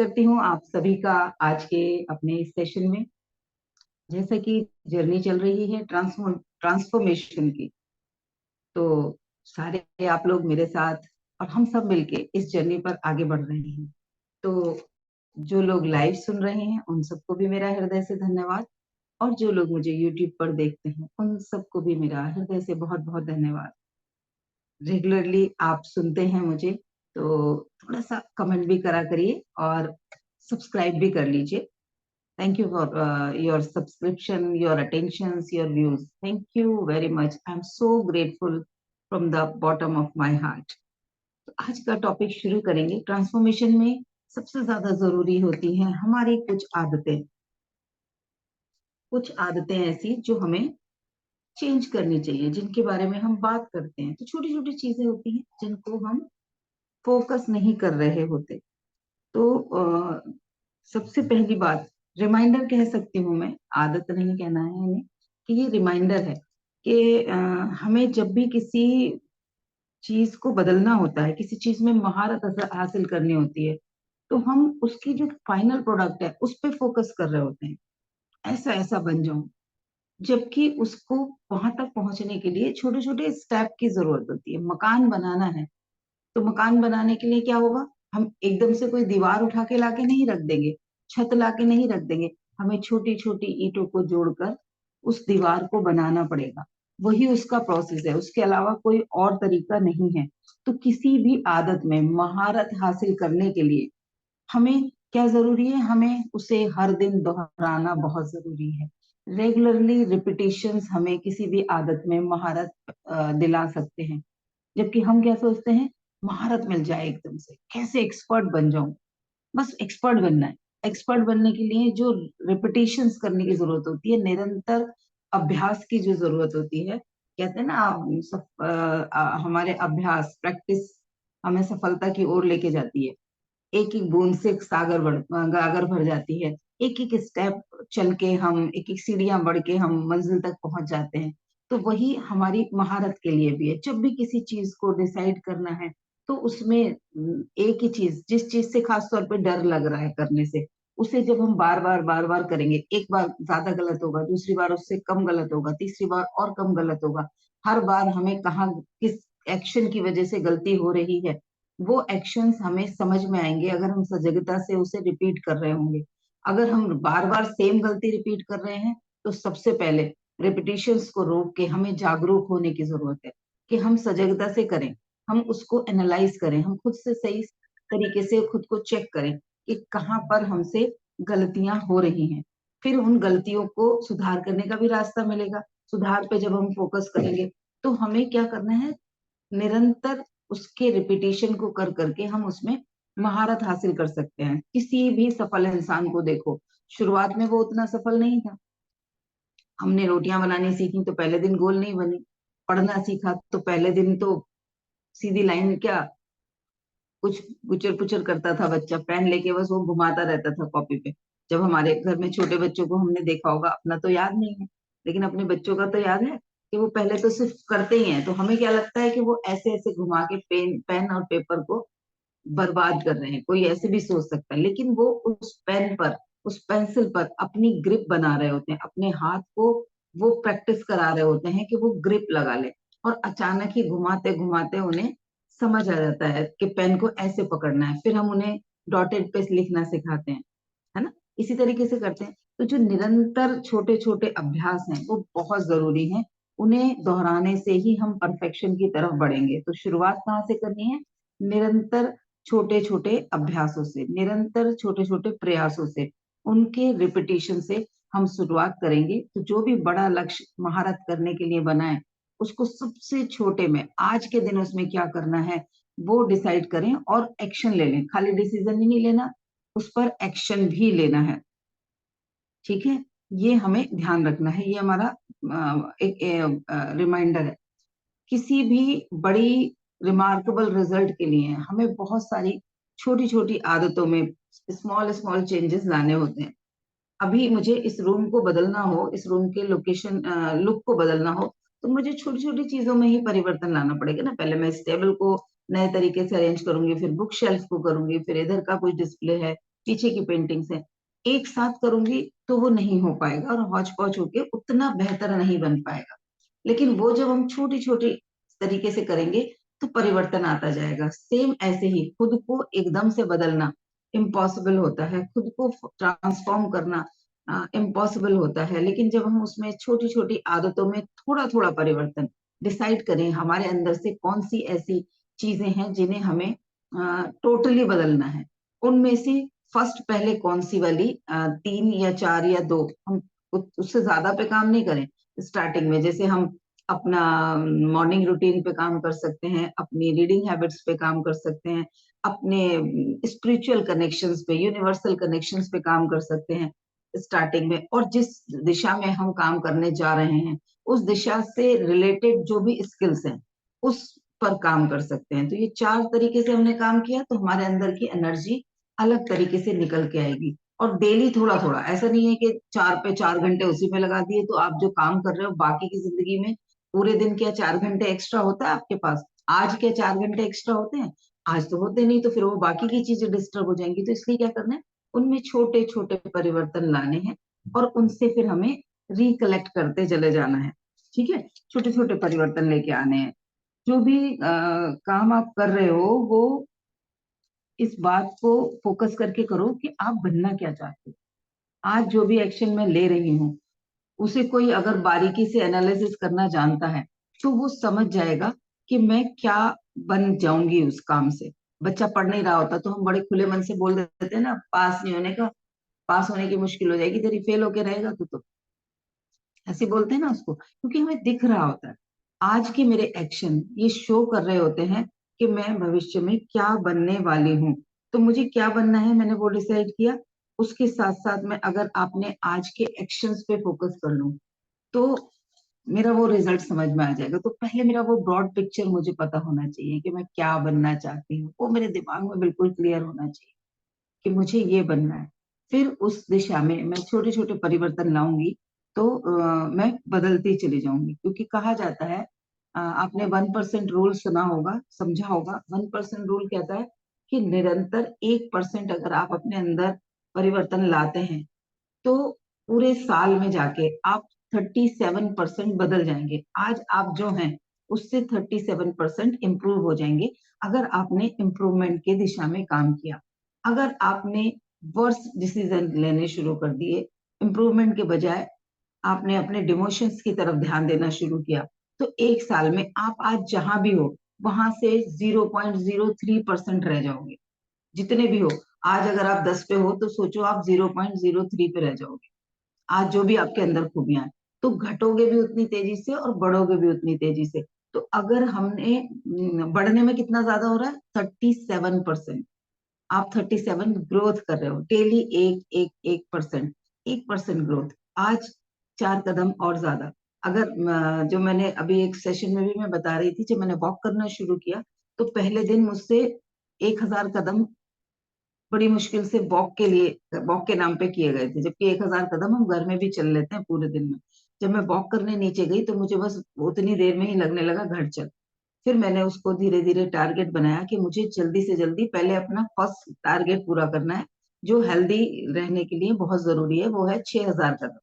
करती हूँ आप सभी का आज के अपने इस सेशन में। जैसा कि जर्नी चल रही है ट्रांसफॉर्मेशन की, तो सारे आप लोग मेरे साथ और हम सब मिलके इस जर्नी पर आगे बढ़ रहे हैं। तो जो लोग लाइव सुन रहे हैं उन सबको भी मेरा हृदय से धन्यवाद, और जो लोग मुझे यूट्यूब पर देखते हैं उन सबको भी मेरा हृदय से बहुत बहुत धन्यवाद। रेगुलरली आप सुनते हैं मुझे, तो थोड़ा सा कमेंट भी करा करिए और सब्सक्राइब भी कर लीजिए। Thank you for your subscription, your attentions, your views. Thank you very much. I'm so grateful from the bottom of my heart. तो आज का टॉपिक शुरू करेंगे। ट्रांसफॉर्मेशन में सबसे ज्यादा जरूरी होती हैं हमारी कुछ आदतें ऐसी जो हमें चेंज करनी चाहिए, जिनके बारे में हम बात करते हैं। तो छोटी छोटी चीजें होती हैं जिनको हम फोकस नहीं कर रहे होते। तो सबसे पहली बात, रिमाइंडर कह सकती हूँ मैं, आदत नहीं कहना है इन्हें, कि ये रिमाइंडर है कि हमें जब भी किसी चीज को बदलना होता है, किसी चीज में महारत हासिल करनी होती है, तो हम उसकी जो फाइनल प्रोडक्ट है उस पर फोकस कर रहे होते हैं। ऐसा ऐसा बन जाऊं, जबकि उसको वहां तक पहुंचने के लिए छोटे छोटे स्टेप की जरूरत होती है। मकान बनाना है, तो मकान बनाने के लिए क्या होगा, हम एकदम से कोई दीवार उठा के लाके नहीं रख देंगे, छत लाके नहीं रख देंगे। हमें छोटी छोटी ईंटों को जोड़कर उस दीवार को बनाना पड़ेगा। वही उसका प्रोसेस है, उसके अलावा कोई और तरीका नहीं है। तो किसी भी आदत में महारत हासिल करने के लिए हमें क्या जरूरी है, हमें उसे हर दिन दोहराना बहुत जरूरी है। रेगुलरली रिपीटेशंस हमें किसी भी आदत में महारत दिला सकते हैं। जबकि हम क्या सोचते हैं, महारत मिल जाए एकदम से, कैसे एक्सपर्ट बन जाऊं। बस एक्सपर्ट बनना है। एक्सपर्ट बनने के लिए जो रिपीटेशंस करने की जरूरत होती है, निरंतर अभ्यास की जो जरूरत होती है। कहते हैं ना, हमारे अभ्यास प्रैक्टिस हमें सफलता की ओर लेके जाती है। एक एक बूंद से गागर भर जाती है। एक एक स्टेप चल के हम, एक एक सीढ़ियां बढ़ के हम मंजिल तक पहुंच जाते हैं। तो वही हमारी महारत के लिए भी है। जब भी किसी चीज को डिसाइड करना है, तो उसमें एक ही चीज, जिस चीज से खास तौर पे डर लग रहा है करने से, उसे जब हम बार बार करेंगे, एक बार ज्यादा गलत होगा, दूसरी बार उससे कम गलत होगा, तीसरी बार और कम गलत होगा। हर बार हमें कहाँ किस एक्शन की वजह से गलती हो रही है, वो एक्शंस हमें समझ में आएंगे अगर हम सजगता से उसे रिपीट कर रहे होंगे। अगर हम बार बार सेम गलती रिपीट कर रहे हैं, तो सबसे पहले रिपीटिशंस को रोक के हमें जागरूक होने की जरूरत है कि हम सजगता से करें, हम उसको एनालाइज करें, हम खुद से सही तरीके से खुद को चेक करें कि कहाँ पर हमसे गलतियां हो रही हैं। फिर उन गलतियों को सुधार करने का भी रास्ता मिलेगा। सुधार पे जब हम फोकस करेंगे, तो हमें क्या करना है, निरंतर उसके रिपीटेशन को कर करके हम उसमें महारत हासिल कर सकते हैं। किसी भी सफल इंसान को देखो, शुरुआत में वो उतना सफल नहीं था। हमने रोटियां बनानी सीखी तो पहले दिन गोल नहीं बनी। पढ़ना सीखा तो पहले दिन तो सीधी लाइन क्या, कुछ गुचर पुचर करता था बच्चा, पेन लेके बस वो घुमाता रहता था कॉपी पे। जब हमारे घर में छोटे बच्चों को हमने देखा होगा, अपना तो याद नहीं है, लेकिन अपने बच्चों का तो याद है कि वो पहले तो सिर्फ करते ही हैं। तो हमें क्या लगता है कि वो ऐसे ऐसे घुमा के पेन पेन और पेपर को बर्बाद कर रहे हैं। कोई ऐसे भी सोच सकता है, लेकिन वो उस पेन पर, उस पेंसिल पर अपनी ग्रिप बना रहे होते हैं, अपने हाथ को वो प्रैक्टिस करा रहे होते हैं कि वो ग्रिप लगा ले। और अचानक ही घुमाते घुमाते उन्हें समझ आ जाता है कि पेन को ऐसे पकड़ना है। फिर हम उन्हें डॉटेड पे लिखना सिखाते हैं, है ना। इसी तरीके से करते हैं। तो जो निरंतर छोटे छोटे अभ्यास हैं वो बहुत जरूरी हैं। उन्हें दोहराने से ही हम परफेक्शन की तरफ बढ़ेंगे। तो शुरुआत कहाँ से करनी है, निरंतर छोटे छोटे अभ्यासों से, निरंतर छोटे छोटे प्रयासों से, उनके रिपीटिशन से हम शुरुआत करेंगे। तो जो भी बड़ा लक्ष्य महारत करने के लिए बना है, उसको सबसे छोटे में आज के दिन उसमें क्या करना है वो डिसाइड करें और एक्शन ले लें। खाली डिसीजन ही नहीं लेना, उस पर एक्शन भी लेना है। ठीक है, ये हमें ध्यान रखना है। ये हमारा एक रिमाइंडर है। किसी भी बड़ी रिमार्केबल रिजल्ट के लिए हमें बहुत सारी छोटी छोटी आदतों में स्मॉल स्मॉल चेंजेस लाने होते हैं। अभी मुझे इस रूम को बदलना हो, इस रूम के लोकेशन लुक को बदलना हो, तो मुझे छोटी छोटी चीजों में ही परिवर्तन लाना पड़ेगा ना। पहले मैं इस टेबल को नए तरीके से अरेंज करूंगी, फिर बुक शेल्फ को करूंगी, फिर इधर का कुछ डिस्प्ले है, पीछे की पेंटिंग्स है, एक साथ करूंगी तो वो नहीं हो पाएगा और हौच पौच होके उतना बेहतर नहीं बन पाएगा। लेकिन वो जब हम छोटी छोटी तरीके से करेंगे तो परिवर्तन आता जाएगा। सेम ऐसे ही खुद को एकदम से बदलना इम्पॉसिबल होता है, खुद को ट्रांसफॉर्म करना इम्पॉसिबल होता है, लेकिन जब हम उसमें छोटी छोटी आदतों में थोड़ा थोड़ा परिवर्तन डिसाइड करें, हमारे अंदर से कौन सी ऐसी चीजें हैं जिन्हें हमें टोटली बदलना है, उनमें से फर्स्ट पहले कौन सी वाली 3 या 4 या 2, हम उससे ज्यादा पे काम नहीं करें स्टार्टिंग में। जैसे हम अपना मॉर्निंग रूटीन पे काम कर सकते हैं, अपनी रीडिंग हैबिट्स पे काम कर सकते हैं, अपने स्पिरिचुअल कनेक्शंस पे, यूनिवर्सल कनेक्शंस पे काम कर सकते हैं स्टार्टिंग में। और जिस दिशा में हम काम करने जा रहे हैं उस दिशा से रिलेटेड जो भी स्किल्स हैं उस पर काम कर सकते हैं। तो ये 4 तरीके से हमने काम किया तो हमारे अंदर की एनर्जी अलग तरीके से निकल के आएगी। और डेली थोड़ा थोड़ा, ऐसा नहीं है कि 4 पे 4 घंटे उसी में लगा दिए तो आप जो काम कर रहे हो बाकी की जिंदगी में पूरे दिन क्या 4 घंटे एक्स्ट्रा होता है आपके पास? आज क्या 4 घंटे एक्स्ट्रा होते हैं? आज तो होते नहीं, तो फिर वो बाकी की चीजें डिस्टर्ब हो जाएंगी। तो इसलिए क्या करना है, उनमें छोटे छोटे परिवर्तन लाने हैं और उनसे फिर हमें रिकलेक्ट करते चले जाना है। ठीक है, छोटे छोटे परिवर्तन लेके आने हैं। जो भी काम आप कर रहे हो वो इस बात को फोकस करके करो कि आप बनना क्या चाहते हो। आज जो भी एक्शन मैं ले रही हूँ उसे कोई अगर बारीकी से एनालिसिस करना जानता है तो वो समझ जाएगा कि मैं क्या बन जाऊंगी उस काम से। बच्चा पढ़ नहीं रहा होता तो हम बड़े खुले मन से बोल देते हैं ना, पास नहीं होने का, पास होने की मुश्किल हो जाएगी तेरी, फेल होके रहेगा तू तो, ऐसे बोलते हैं ना उसको, क्योंकि हमें दिख रहा होता है। आज के मेरे एक्शन ये शो कर रहे होते हैं कि मैं भविष्य में क्या बनने वाली हूँ। तो मुझे क्या बनना है मैंने वो डिसाइड किया। उसके साथ साथ में अगर आपने आज के एक्शंस पे फोकस कर लूं तो मेरा वो रिजल्ट समझ में आ जाएगा। तो पहले मेरा वो ब्रॉड पिक्चर मुझे पता होना चाहिए कि मैं क्या बनना चाहती हूँ, वो मेरे दिमाग में बिल्कुल क्लियर होना चाहिए कि मुझे ये बनना है। फिर उस दिशा में मैं छोटे छोटे परिवर्तन लाऊंगी तो मैं बदलती चली जाऊंगी। क्योंकि कहा जाता है, आपने 1% रूल सुना होगा, समझा होगा। 1% रूल कहता है कि निरंतर 1% अगर आप अपने अंदर परिवर्तन लाते हैं तो पूरे साल में जाके आप 37% बदल जाएंगे। आज आप जो हैं उससे 37% इम्प्रूव हो जाएंगे अगर आपने इम्प्रूवमेंट के दिशा में काम किया। अगर आपने वर्स डिसीजन लेने शुरू कर दिए इम्प्रूवमेंट के बजाय, आपने अपने डिमोशंस की तरफ ध्यान देना शुरू किया, तो 1 साल में आप आज जहां भी हो वहां से 0.03% रह जाओगे। जितने भी हो, आज अगर आप 10 पे हो तो सोचो आप 0.03 पे रह जाओगे। आज जो भी आपके अंदर खूबियां हैं, तो घटोगे भी उतनी तेजी से और बढ़ोगे भी उतनी तेजी से। तो अगर हमने बढ़ने में कितना ज्यादा हो रहा है, 37%। आप 37 ग्रोथ कर रहे हो डेली, एक एक 1%, 1% ग्रोथ। आज 4 कदम और ज्यादा। अगर जो मैंने अभी एक सेशन में भी मैं बता रही थी, जब मैंने वॉक करना शुरू किया तो पहले दिन मुझसे 1,000 कदम बड़ी मुश्किल से वॉक के लिए, वॉक के नाम पे किए गए थे, जबकि 1,000 कदम हम घर में भी चल लेते हैं पूरे दिन में। जब मैं वॉक करने नीचे गई तो मुझे बस उतनी देर में ही लगने लगा घर चल। फिर मैंने उसको धीरे धीरे टारगेट बनाया कि मुझे जल्दी से जल्दी पहले अपना फर्स्ट टारगेट पूरा करना है, जो हेल्दी रहने के लिए बहुत जरूरी है, वो है 6,000 कदम।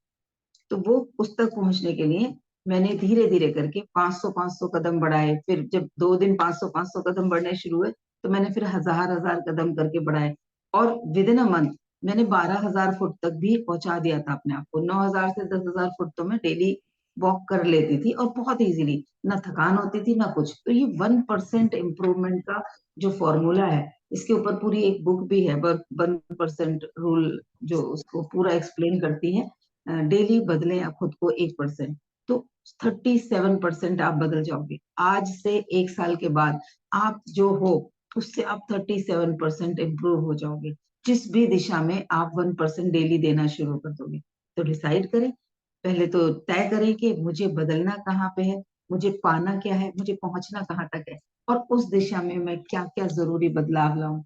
तो वो उस तक पहुंचने के लिए मैंने धीरे धीरे करके 500 कदम बढ़ाए। फिर जब 2 दिन 500 कदम बढ़ने शुरू हुए तो मैंने फिर हजार हजार कदम करके बढ़ाए। और विद इन अ मंथ मैंने 12,000 फुट तक भी पहुंचा दिया था अपने आप को। 9,000 से 10,000 फुट तो मैं डेली वॉक कर लेती थी और बहुत इजीली, ना थकान होती थी ना कुछ। तो ये 1% इम्प्रूवमेंट का जो फॉर्मूला है, इसके ऊपर पूरी एक बुक भी है, 1% रूल, जो उसको पूरा एक्सप्लेन करती है। डेली बदलें आप खुद को 1%, तो 37% आप बदल जाओगे। आज से 1 साल के बाद आप जो हो उससे आप 37% इम्प्रूव हो जाओगे। जिस भी दिशा में आप 1% डेली देना शुरू कर दोगे। तो डिसाइड करें, पहले तो तय करें कि मुझे बदलना कहाँ पे है, मुझे पाना क्या है, मुझे पहुंचना कहाँ तक है, और उस दिशा में मैं क्या क्या जरूरी बदलाव लाऊं।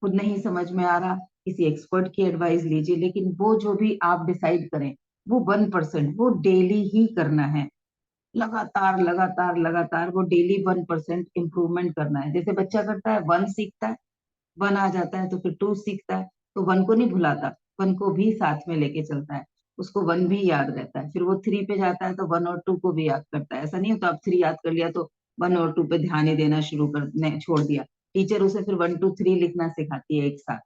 खुद नहीं समझ में आ रहा, किसी एक्सपर्ट की एडवाइस लीजिए, लेकिन वो जो भी आप डिसाइड करें वो 1% वो डेली ही करना है। लगातार लगातार लगातार वो डेली 1% इम्प्रूवमेंट करना है। जैसे बच्चा करता है, 1 सीखता है, 1 आ जाता है तो फिर 2 सीखता है, तो वन को नहीं भुलाता, वन को भी साथ में लेके चलता है, उसको वन भी याद रहता है। फिर वो थ्री पे जाता है तो वन और टू को भी याद करता है। ऐसा नहीं होता अब थ्री याद कर लिया तो वन और टू पे ध्यान ही देना शुरू कर छोड़ दिया। टीचर उसे फिर वन टू थ्री लिखना सिखाती है एक साथ।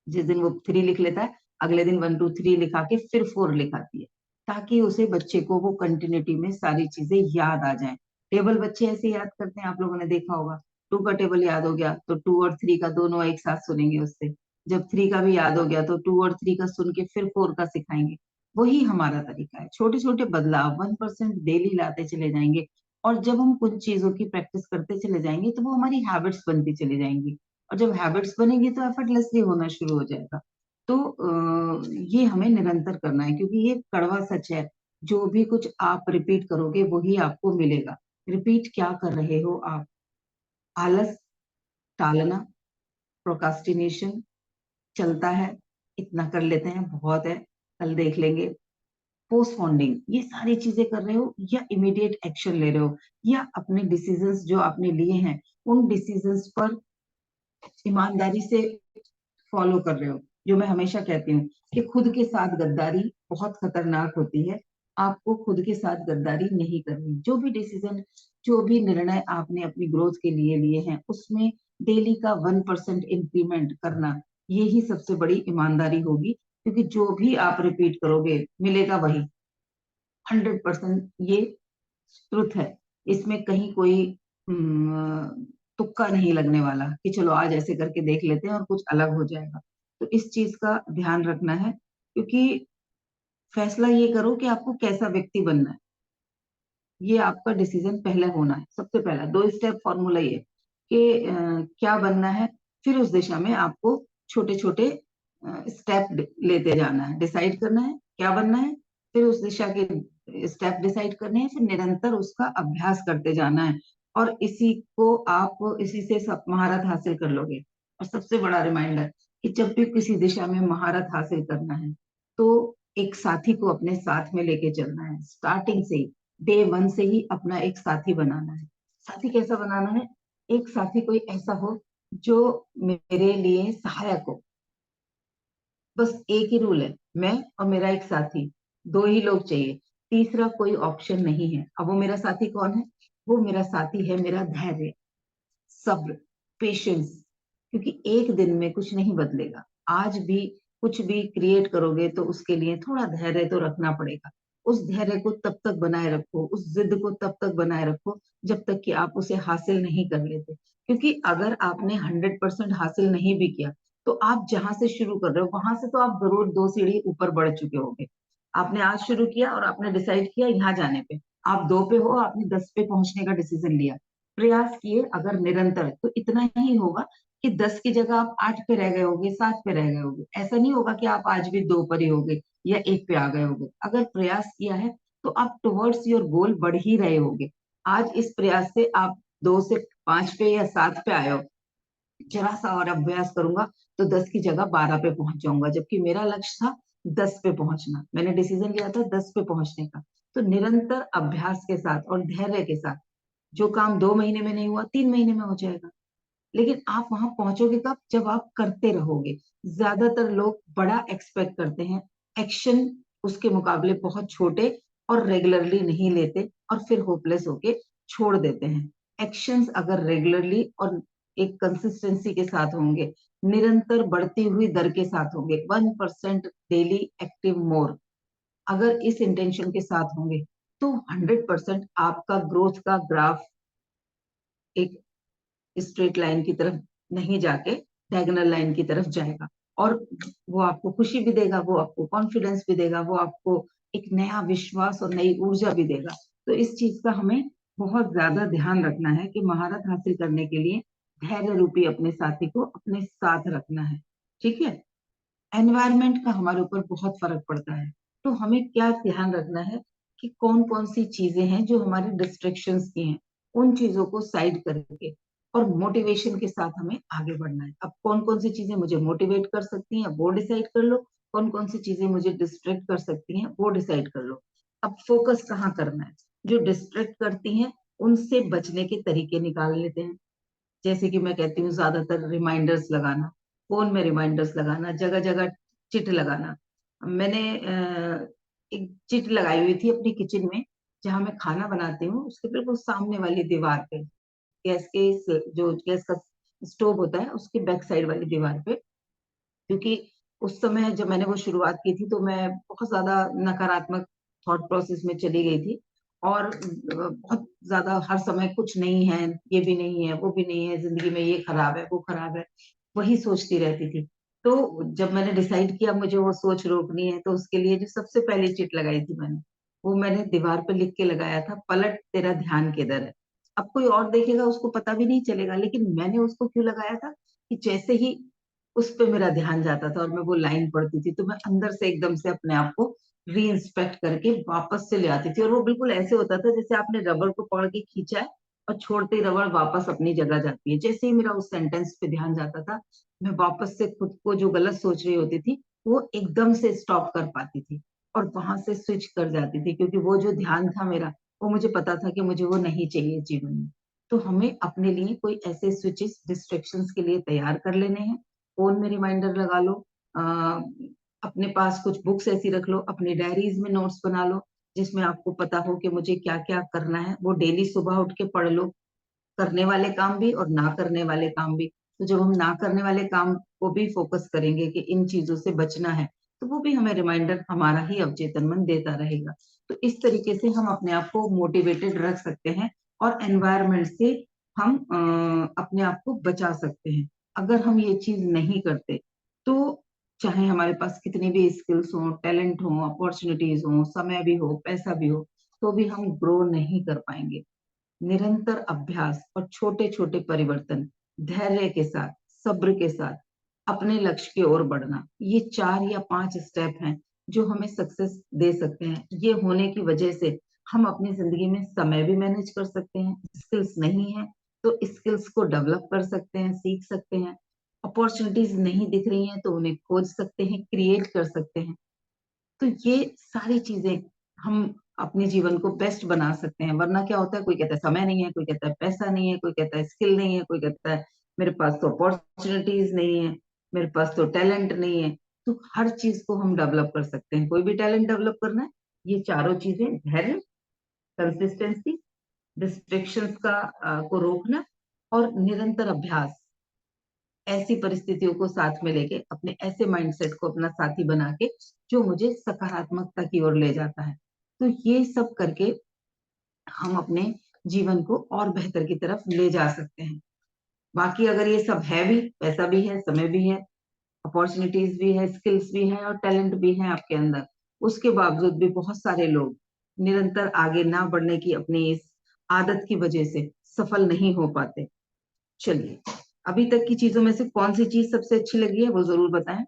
जिस दिन वो थ्री लिख लेता है, अगले दिन वन टू थ्री लिखा के फिर फोर लिखाती है, ताकि उसे बच्चे को वो कंटिन्यूटी में सारी चीजें याद आ जाएं। टेबल बच्चे ऐसे याद करते हैं, आप लोगों ने देखा होगा। टू का टेबल याद हो गया तो टू और थ्री का दोनों एक साथ सुनेंगे उससे। जब थ्री का भी याद हो गया तो टू और थ्री का सुन के फिर फोर का सिखाएंगे। वही हमारा तरीका है, छोटे छोटे बदलाव 1% डेली लाते चले जाएंगे। और जब हम कुछ चीजों की प्रैक्टिस करते चले जाएंगे तो वो हमारी हैबिट्स बनती चली जाएंगी। और जब हैबिट्स बनेगी तो एफर्टलेसली होना शुरू हो जाएगा। तो ये हमें निरंतर करना है, क्योंकि ये कड़वा सच है। जो भी कुछ आप रिपीट करोगे वही आपको मिलेगा। रिपीट क्या कर रहे हो आप? आलस, टालना, प्रोकास्टिनेशन चलता है, इतना कर लेते हैं बहुत है, कल देख लेंगे, पोस्टपोन्डिंग, ये सारी चीजें कर रहे हो, या इमीडिएट एक्शन ले रहे हो, या अपने डिसीजंस जो आपने लिए हैं उन डिसीजंस पर ईमानदारी से फॉलो कर रहे हो। जो मैं हमेशा कहती हूँ कि खुद के साथ गद्दारी बहुत खतरनाक होती है। आपको खुद के साथ गद्दारी नहीं करनी। जो भी डिसीजन, जो भी निर्णय आपने अपनी ग्रोथ के लिए लिए हैं उसमें डेली का 1% इंक्रीमेंट करना, यही सबसे बड़ी ईमानदारी होगी। क्योंकि जो भी आप रिपीट करोगे मिलेगा वही, 100%। ये ट्रुथ है, इसमें कहीं कोई तुक्का नहीं लगने वाला कि चलो आज ऐसे करके देख लेते हैं और कुछ अलग हो जाएगा। तो इस चीज का ध्यान रखना है, क्योंकि फैसला ये करो कि आपको कैसा व्यक्ति बनना है। ये आपका डिसीजन पहले होना है। सबसे पहला 2 स्टेप फॉर्मूला ये कि क्या बनना है, फिर उस दिशा में आपको छोटे छोटे स्टेप लेते जाना है। डिसाइड करना है क्या बनना है, फिर उस दिशा के स्टेप डिसाइड करने हैं, फिर निरंतर उसका अभ्यास करते जाना है। और इसी को आप इसी से सब महारत हासिल कर लोगे। और सबसे बड़ा रिमाइंडर कि जब भी किसी दिशा में महारत हासिल करना है तो एक साथी को अपने साथ में लेके चलना है। स्टार्टिंग से ही, डे वन से ही अपना एक साथी बनाना है। साथी कैसा बनाना है? एक साथी कोई ऐसा हो जो मेरे लिए सहायक हो। बस एक ही रूल है, मैं और मेरा एक साथी, दो ही लोग चाहिए, तीसरा कोई ऑप्शन नहीं है। अब वो मेरा साथी कौन है? वो मेरा साथी है मेरा धैर्य, सब्र, पेशेंस। क्योंकि एक दिन में कुछ नहीं बदलेगा। आज भी कुछ भी क्रिएट करोगे तो उसके लिए थोड़ा धैर्य तो रखना पड़ेगा। उस धैर्य को तब तक बनाए रखो, उस जिद को तब तक बनाए रखो जब तक कि आप उसे हासिल नहीं कर लेते। क्योंकि अगर आपने 100% हासिल नहीं भी किया तो आप जहां से शुरू कर रहे हो वहां से तो आप जरूर 2 सीढ़ी ऊपर बढ़ चुके होंगे। आपने आज शुरू किया और आपने डिसाइड किया यहाँ जाने पे, आप 2 पे हो, आपने 10 पे पहुंचने का डिसीजन लिया। प्रयास किए अगर निरंतर, तो इतना ही होगा कि 10 की जगह आप 8 पे रह गए होगे, 7 पे रह गए होगे। ऐसा नहीं होगा कि आप आज भी 2 पर ही होगे या 1 पे आ गए होगे। अगर प्रयास किया है तो आप टुवर्ड्स योर गोल बढ़ ही रहे होगे। आज इस प्रयास से आप 2 से 5 पे या 7 पे आए हो, जरा सा और अभ्यास करूंगा तो 10 की जगह 12 पे पहुंच जाऊंगा, जबकि मेरा लक्ष्य था 10 पे पहुंचना। मैंने डिसीजन लिया था 10 पे पहुंचने का। तो निरंतर अभ्यास के साथ और धैर्य के साथ जो काम 2 महीने में नहीं हुआ 3 महीने में हो जाएगा। लेकिन आप वहां पहुंचोगे कब? जब आप करते रहोगे। ज्यादातर लोग बड़ा एक्सपेक्ट करते हैं, एक्शन उसके मुकाबले बहुत छोटे और रेगुलरली नहीं लेते और फिर होपलेस होके छोड़ देते हैं। एक्शंस अगर रेगुलरली और एक कंसिस्टेंसी के साथ होंगे, निरंतर बढ़ती हुई दर के साथ होंगे, 1% डेली एक्टिव मोर, अगर इस इंटेंशन के साथ होंगे तो 100% आपका ग्रोथ का ग्राफ एक स्ट्रेट लाइन की तरफ नहीं जाके डायगोनल लाइन की तरफ जाएगा। और वो आपको खुशी भी देगा, वो आपको कॉन्फिडेंस भी देगा, वो आपको एक नया विश्वास और नई ऊर्जा भी देगा। तो इस चीज का हमें बहुत ज्यादा ध्यान रखना है कि महारत हासिल करने के लिए धैर्य रूपी अपने साथी को अपने साथ रखना है। ठीक है। एनवायरनमेंट का हमारे ऊपर बहुत फर्क पड़ता है। तो हमें क्या ध्यान रखना है कि कौन कौन सी चीजें हैं जो हमारे डिस्ट्रैक्शंस की हैं, उन चीजों को साइड करके और मोटिवेशन के साथ हमें आगे बढ़ना है। अब कौन कौन सी चीजें मुझे मोटिवेट कर सकती हैं वो डिसाइड कर लो, कौन कौन सी चीजें मुझे डिस्ट्रैक्ट कर सकती हैं वो डिसाइड कर लो। अब फोकस कहाँ करना है? जो डिस्ट्रैक्ट करती हैं उनसे बचने के तरीके निकाल लेते हैं। जैसे कि मैं कहती हूँ ज्यादातर रिमाइंडर्स लगाना, फोन में रिमाइंडर्स लगाना, जगह जगह चिट लगाना। मैंने एक चिट लगाई हुई थी अपनी किचन में, जहां मैं खाना बनाती हूँ उसके बिल्कुल सामने वाली दीवार पे, जो गैस का स्टोव होता है उसके बैक साइड वाली दीवार पे। क्योंकि उस समय जब मैंने वो शुरुआत की थी तो मैं बहुत ज्यादा नकारात्मक थॉट प्रोसेस में चली गई थी, और बहुत ज्यादा हर समय कुछ नहीं है, ये भी नहीं है, वो भी नहीं है, जिंदगी में ये खराब है, वो खराब है, वही सोचती रहती थी। तो जब मैंने डिसाइड किया मुझे वो सोच रोकनी है, तो उसके लिए जो सबसे पहली चिट लगाई थी मैंने, वो मैंने दीवार पे लिख के लगाया था, पलट तेरा ध्यान किधर है। अब कोई और देखेगा उसको पता भी नहीं चलेगा, लेकिन मैंने उसको क्यों लगाया था कि जैसे ही उस पे मेरा ध्यान जाता था और मैं वो लाइन पढ़ती थी, तो मैं अंदर से एकदम से अपने आप को री इंस्पेक्ट करके वापस से ले आती थी। और वो बिल्कुल ऐसे होता था जैसे आपने रबड़ को पकड़ के खींचा है और छोड़ते ही रबड़ वापस अपनी जगह जाती है। जैसे ही मेरा उस सेंटेंस पे ध्यान जाता था, मैं वापस से खुद को जो गलत सोच रही होती थी वो एकदम से स्टॉप कर पाती थी और वहां से स्विच कर जाती थी, क्योंकि वो जो ध्यान था मेरा, वो मुझे पता था कि मुझे वो नहीं चाहिए जीवन में। तो हमें अपने लिए कोई ऐसे स्विचेस डिस्ट्रैक्शंस के लिए तैयार कर लेने हैं। फोन में रिमाइंडर लगा लो, अपने पास कुछ बुक्स ऐसी रख लो, अपनी डायरीज में नोट्स बना लो, जिसमें आपको पता हो कि मुझे क्या क्या करना है, वो डेली सुबह उठ के पढ़ लो, करने वाले काम भी और ना करने वाले काम भी। तो जब हम ना करने वाले काम को भी फोकस करेंगे कि इन चीजों से बचना है, तो वो भी हमें रिमाइंडर हमारा ही अवचेतन मन देता रहेगा। तो इस तरीके से हम अपने आप को मोटिवेटेड रख सकते हैं और एनवायरनमेंट से हम अपने आप को बचा सकते हैं। अगर हम ये चीज नहीं करते तो चाहे हमारे पास कितनी भी स्किल्स हो, टैलेंट हो, अपॉर्चुनिटीज हो, समय भी हो, पैसा भी हो, तो भी हम ग्रो नहीं कर पाएंगे। निरंतर अभ्यास और छोटे छोटे परिवर्तन, धैर्य के साथ, सब्र के साथ अपने लक्ष्य की ओर बढ़ना, ये 4 या 5 स्टेप हैं जो हमें सक्सेस दे सकते हैं। ये होने की वजह से हम अपनी जिंदगी में समय भी मैनेज कर सकते हैं। स्किल्स नहीं है तो स्किल्स को डेवलप कर सकते हैं, सीख सकते हैं। अपॉर्चुनिटीज नहीं दिख रही हैं तो उन्हें खोज सकते हैं, क्रिएट कर सकते हैं। तो ये सारी चीजें हम अपने जीवन को बेस्ट बना सकते हैं। वरना क्या होता है, कोई कहता है समय नहीं है, कोई कहता है पैसा नहीं है, कोई कहता है स्किल नहीं है, कोई कहता है मेरे पास तो अपॉर्चुनिटीज नहीं है, मेरे पास तो टैलेंट नहीं है। तो हर चीज को हम डेवलप कर सकते हैं। कोई भी टैलेंट डेवलप करना है, ये चारों चीजें, धैर्य, कंसिस्टेंसी, डिस्ट्रैक्शंस को रोकना और निरंतर अभ्यास, ऐसी परिस्थितियों को साथ में लेके अपने ऐसे माइंडसेट को अपना साथी बना के जो मुझे सकारात्मकता की ओर ले जाता है। तो ये सब करके हम अपने जीवन को और बेहतर की तरफ ले जा सकते हैं। बाकी अगर ये सब है भी, पैसा भी है, समय भी है, अपॉर्चुनिटीज भी है, स्किल्स भी है और टैलेंट भी है आपके अंदर, उसके बावजूद भी बहुत सारे लोग निरंतर आगे ना बढ़ने की अपनी इस आदत की वजह से सफल नहीं हो पाते। चलिए, अभी तक की चीजों में से कौन सी चीज सबसे अच्छी लगी है वो जरूर बताएं।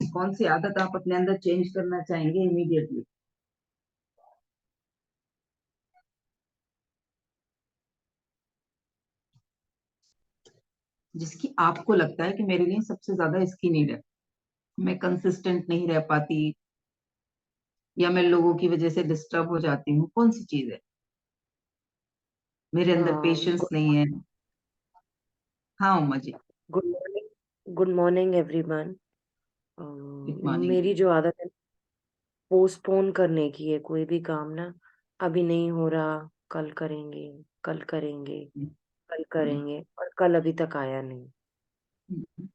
कौन सी आदत आप अपने अंदर चेंज करना चाहेंगे इमीडिएटली। जिसकी आपको लगता है कि मेरे लिए सबसे ज्यादा इसकी नीड है, मैं कंसिस्टेंट नहीं रह पाती, या मैं लोगों की वजह से डिस्टर्ब हो जाती हूँ, कौन सी चीज है, मेरे अंदर पेशेंस गुड नहीं है। हाँ Uma ji. Good morning, good morning everyone. Good morning. मेरी जो आदत है पोस्टपोन करने की है, कोई भी काम ना अभी नहीं हो रहा, कल करेंगे, कल करेंगे, कल करेंगे, और कल अभी तक आया नहीं।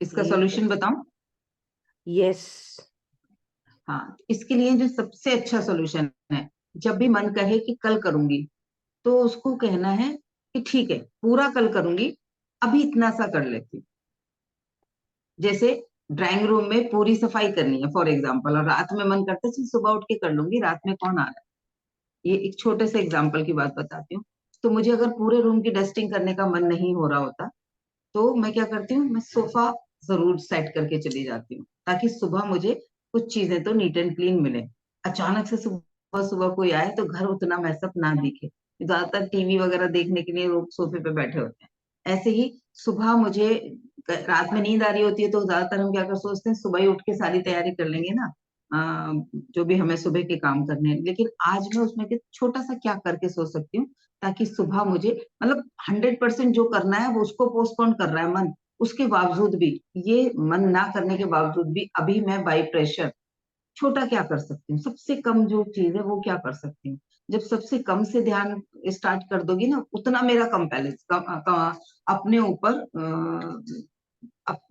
इसका ये सॉल्यूशन बताऊं। यस। हाँ, इसके लिए जो सबसे अच्छा सॉल्यूशन है, जब भी मन कहे कि कल करूंगी, तो उसको कहना है कि ठीक है, पूरा कल करूंगी, अभी इतना सा कर लेती हूँ। जैसे ड्राइंग रूम में पूरी सफाई करनी है फॉर एग्जाम्पल, और रात में मन करता है चल सुबह उठ के कर लूंगी, रात में कौन आ रहा है। ये एक छोटे से एग्जाम्पल की बात बताती हूँ। तो मुझे अगर पूरे रूम की डस्टिंग करने का मन नहीं हो रहा होता, तो मैं क्या करती हूँ, मैं सोफा जरूर सेट करके चली जाती हूँ, ताकि सुबह मुझे कुछ चीजें तो नीट एंड क्लीन मिले। अचानक से सुबह सुबह कोई आए तो घर उतना मैसअप ना दिखे। ज्यादातर टीवी वगैरह देखने के लिए लोग सोफे पे बैठे होते हैं। ऐसे ही सुबह मुझे रात में नींद आ रही होती है, तो ज्यादातर हम क्या कर सोचते हैं, सुबह ही उठ के सारी तैयारी कर लेंगे ना, जो भी हमें सुबह के काम करने हैं, लेकिन आज मैं उसमें के छोटा सा क्या करके सो सकती हूँ, ताकि सुबह मुझे, मतलब 100% जो करना है वो उसको पोस्टपोन कर रहा है मन, उसके बावजूद भी, ये मन ना करने के बावजूद भी अभी मैं बाई प्रेशर छोटा क्या कर सकती हूँ, सबसे कम जो चीज है वो क्या कर सकती हूँ। जब सबसे कम से ध्यान स्टार्ट कर दोगी ना, उतना मेरा कम बैलेंस अपने ऊपर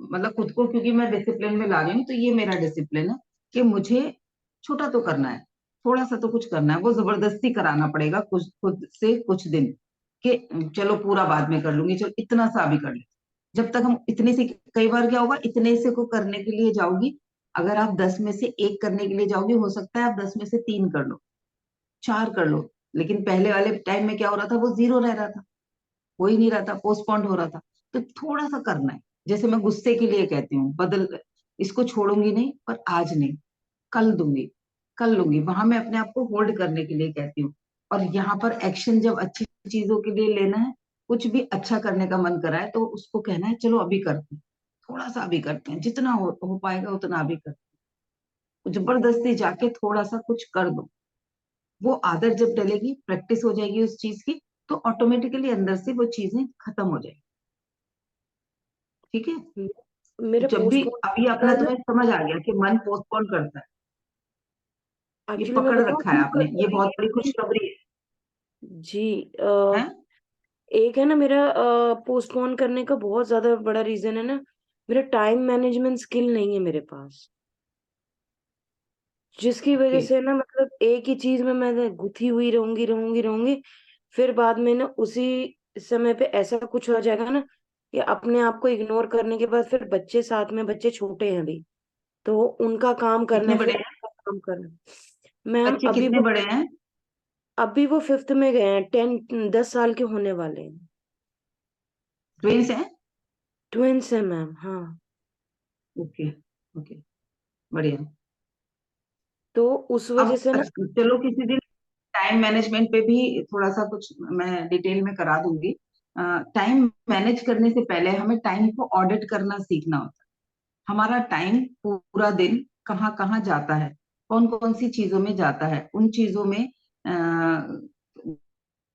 मतलब खुद को, क्योंकि मैं डिसिप्लिन में ला रही हूँ, तो ये मेरा डिसिप्लिन है कि मुझे छोटा तो करना है, थोड़ा सा तो कुछ करना है, वो जबरदस्ती कराना पड़ेगा कुछ खुद से कुछ दिन, कि चलो पूरा बाद में कर लूंगी, चलो इतना सा भी कर ले। जब तक हम इतने से, कई बार क्या होगा, इतने से को करने के लिए जाओगी, अगर आप 10 में से एक करने के लिए जाओगी, हो सकता है आप 10 में से 3 कर लो, 4 कर लो, लेकिन पहले वाले टाइम में क्या हो रहा था, वो जीरो रह रहा था, हो ही नहीं रहा था, पोस्टपोन्ड हो रहा था। तो थोड़ा सा करना है, जैसे मैं गुस्से के लिए कहती हूँ, बदल, इसको छोड़ूंगी नहीं, पर आज नहीं, कल दूंगी, कल लूंगी, वहां मैं अपने आप को होल्ड करने के लिए कहती हूँ। और यहाँ पर एक्शन जब अच्छी चीजों के लिए लेना है, कुछ भी अच्छा करने का मन करा है, तो उसको कहना है चलो अभी करते हैं, थोड़ा सा अभी करते हैं, जितना हो पाएगा उतना अभी करते हैं, जबरदस्ती जाके थोड़ा सा कुछ कर दो। वो आदत जब डलेगी, प्रैक्टिस हो जाएगी उस चीज की, तो ऑटोमेटिकली अंदर से वो चीजें खत्म हो जाएगी। ठीक है। मेरे जब भी पोस्टपोन अभी का अपना ना, तुम्हें समझ आ गया कि मन पोस्टपोन करता है, ये एक्चुअली मैं पकड़ बताऊं रखा है क्यों आपने, करता ये है बहुत ये बड़ी अभी। खुशखबरी जी। है। एक है ना मेरा पोस्टपोन करने का बहुत ज्यादा बड़ा रीजन है ना, मेरा टाइम मैनेजमेंट स्किल नहीं है मेरे पास, जिसकी वजह ओके। से ना मतलब एक ही चीज में मैं गुथी हुई रहूंगी रहूंगी रहूंगी। फिर बाद में ना उसी समय पे ऐसा कुछ हो जाएगा ना कि अपने आप को इग्नोर करने के बाद फिर बच्चे साथ में, बच्चे छोटे हैं अभी, तो उनका काम करना कितने है, फिर बड़े हैं अपना काम करना है। मैम बच्चे, कितने बड़े हैं? अभी वो फिफ्थ में गए हैं, 10 साल के होने वाले हैं। ट्विंस हैं? ट्विंस है मैम, हाँ। ओके। ओके। बढ़िया। तो उस अब वजह से ना, चलो किसी दिन टाइम मैनेजमेंट पे भी थोड़ा सा कुछ मैं डिटेल में करा दूंगी। टाइम मैनेज करने से पहले हमें टाइम को ऑडिट करना सीखना होता है। हमारा टाइम पूरा दिन कहाँ कहाँ जाता है, कौन कौन सी चीजों में जाता है, उन चीजों में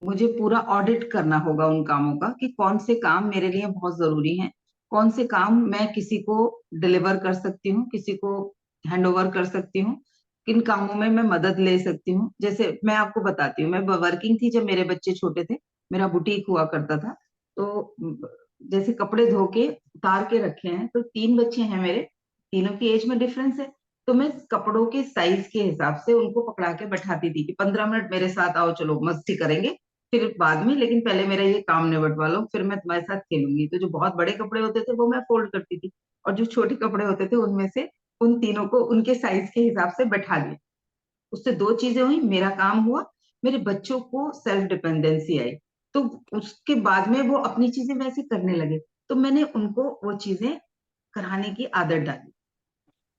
मुझे पूरा ऑडिट करना होगा उन कामों का, कि कौन से काम मेरे लिए बहुत जरूरी हैं, कौन से काम मैं किसी को डिलीवर कर सकती हूँ, किसी को हैंड ओवर कर सकती हूँ, किन कामों में मैं मदद ले सकती हूँ। जैसे मैं आपको बताती हूँ, मैं वर्किंग थी जब मेरे बच्चे छोटे थे, मेरा बुटीक हुआ करता था। तो जैसे कपड़े धो के उतार के रखे हैं, तो 3 बच्चे हैं मेरे, तीनों की एज में डिफरेंस है। तो मैं कपड़ों के साइज के हिसाब से उनको पकड़ा के बैठाती थी कि 15 मिनट मेरे साथ आओ, चलो मस्ती करेंगे, फिर बाद में, लेकिन पहले मेरा ये काम निबटवा लो, फिर मैं तुम्हारे साथ खेलूंगी। तो जो बहुत बड़े कपड़े होते थे वो मैं फोल्ड करती थी, और जो छोटे कपड़े होते थे उनमें से उन तीनों को उनके साइज के हिसाब से बैठा दिया। उससे 2 चीजें हुई, मेरा काम हुआ, मेरे बच्चों को सेल्फ डिपेंडेंसी आई। तो उसके बाद में वो अपनी चीजें वैसे करने लगे, तो मैंने उनको वो चीजें कराने की आदत डाली।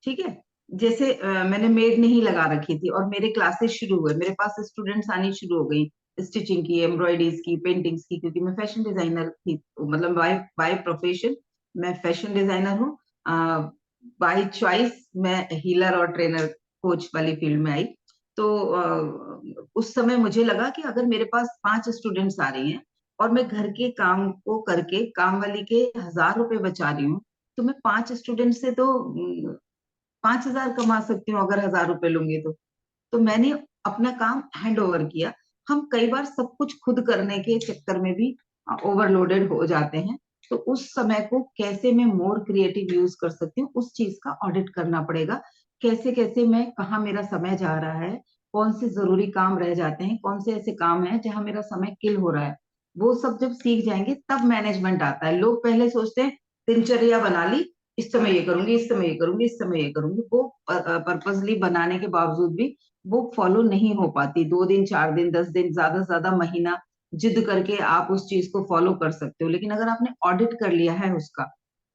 ठीक है। जैसे मैंने मेड नहीं लगा रखी थी, और मेरे क्लासेस शुरू हुए, मेरे पास स्टूडेंट्स आनी शुरू हो गई, स्टिचिंग की, एम्ब्रॉयडरीज की, पेंटिंग्स की, क्योंकि मैं फैशन डिजाइनर थी, मतलब बाय बाय प्रोफेशन मैं फैशन डिजाइनर हूँ। बाय चॉइस मैं हीलर और ट्रेनर, कोच वाली फील्ड में आई। तो उस समय मुझे लगा कि अगर मेरे पास 5 स्टूडेंट्स आ रही हैं, और मैं घर के काम को करके काम वाली के 1,000 रुपए बचा रही हूँ, तो मैं 5 स्टूडेंट से तो 5,000 कमा सकती हूँ, अगर 1,000 रुपए लूंगी तो मैंने अपना काम हैंड ओवर किया। हम कई बार सब कुछ खुद करने के चक्कर में भी ओवरलोडेड हो जाते हैं। तो उस समय को कैसे मैं मोर क्रिएटिव यूज कर सकती हूँ, उस चीज का ऑडिट करना पड़ेगा। कैसे कैसे मैं, कहाँ मेरा समय जा रहा है, कौन से जरूरी काम रह जाते हैं, कौन से ऐसे काम है जहां मेरा समय किल हो रहा है, वो सब जब सीख जाएंगे तब मैनेजमेंट आता है। लोग पहले सोचते हैं दिनचर्या बना ली, इस समय ये करूंगी, इस समय ये करूंगी, इस समय ये करूंगी, वो पर्पजली बनाने के बावजूद भी वो फॉलो नहीं हो पाती। 2 दिन, 4 दिन, 10 दिन, ज्यादा से ज्यादा महीना जिद करके आप उस चीज को फॉलो कर सकते हो। लेकिन अगर आपने ऑडिट कर लिया है उसका,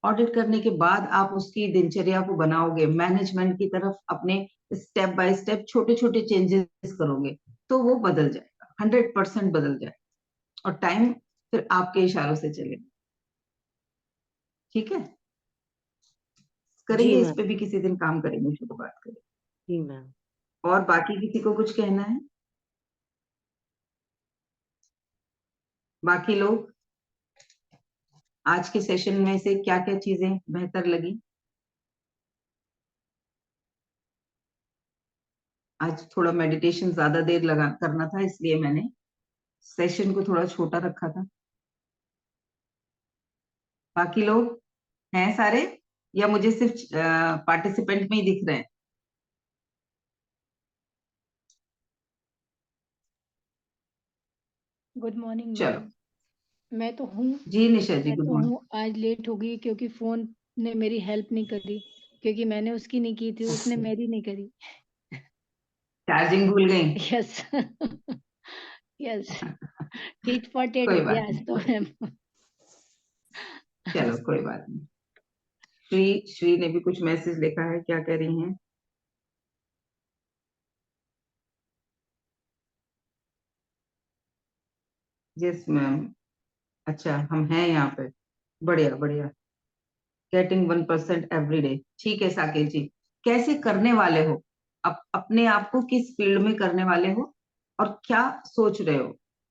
ऑडिट करने के बाद आप उसकी दिनचर्या को बनाओगे, मैनेजमेंट की तरफ अपने स्टेप बाय स्टेप छोटे छोटे चेंजेस करोगे, तो वो बदल जाएगा, 100% बदल जाएगा, और टाइम फिर आपके इशारों से चलेगा। ठीक है। जी करेंगे, इस मैम। पे भी किसी दिन काम करेंगे, फिर बात करेंगे। जी मैम। और बाकी किसी को कुछ कहना है? बाकी लोग, आज के सेशन में से क्या क्या चीजें बेहतर लगी? आज थोड़ा मेडिटेशन ज्यादा देर लगा करना था, इसलिए मैंने सेशन को थोड़ा छोटा रखा था। बाकी लोग हैं सारे, या मुझे सिर्फ पार्टिसिपेंट में ही दिख रहे हैं? गुड मॉर्निंग चलो। मैम। मैं तो हूँ जी निशा जी, मैं गुड तो मॉर्निंग। हूँ आज लेट हो गई क्योंकि फोन ने मेरी हेल्प नहीं करी, क्योंकि मैंने उसकी नहीं की थी, उसने मेरी नहीं करी। चार्जिंग भूल गई? Yes. Yes. Tit for tat हो कोई गया बात आज नहीं, तो मैम। चलो कोई बात नहीं। श्री श्री ने भी कुछ मैसेज लिखा है, क्या कह रही हैं? Yes ma'am. अच्छा, हम हैं यहाँ पे। बढ़िया बढ़िया। Getting 1% every day. ठीक है साकेत जी, कैसे करने वाले हो? अपने आप को किस फील्ड में करने वाले हो, और क्या सोच रहे हो?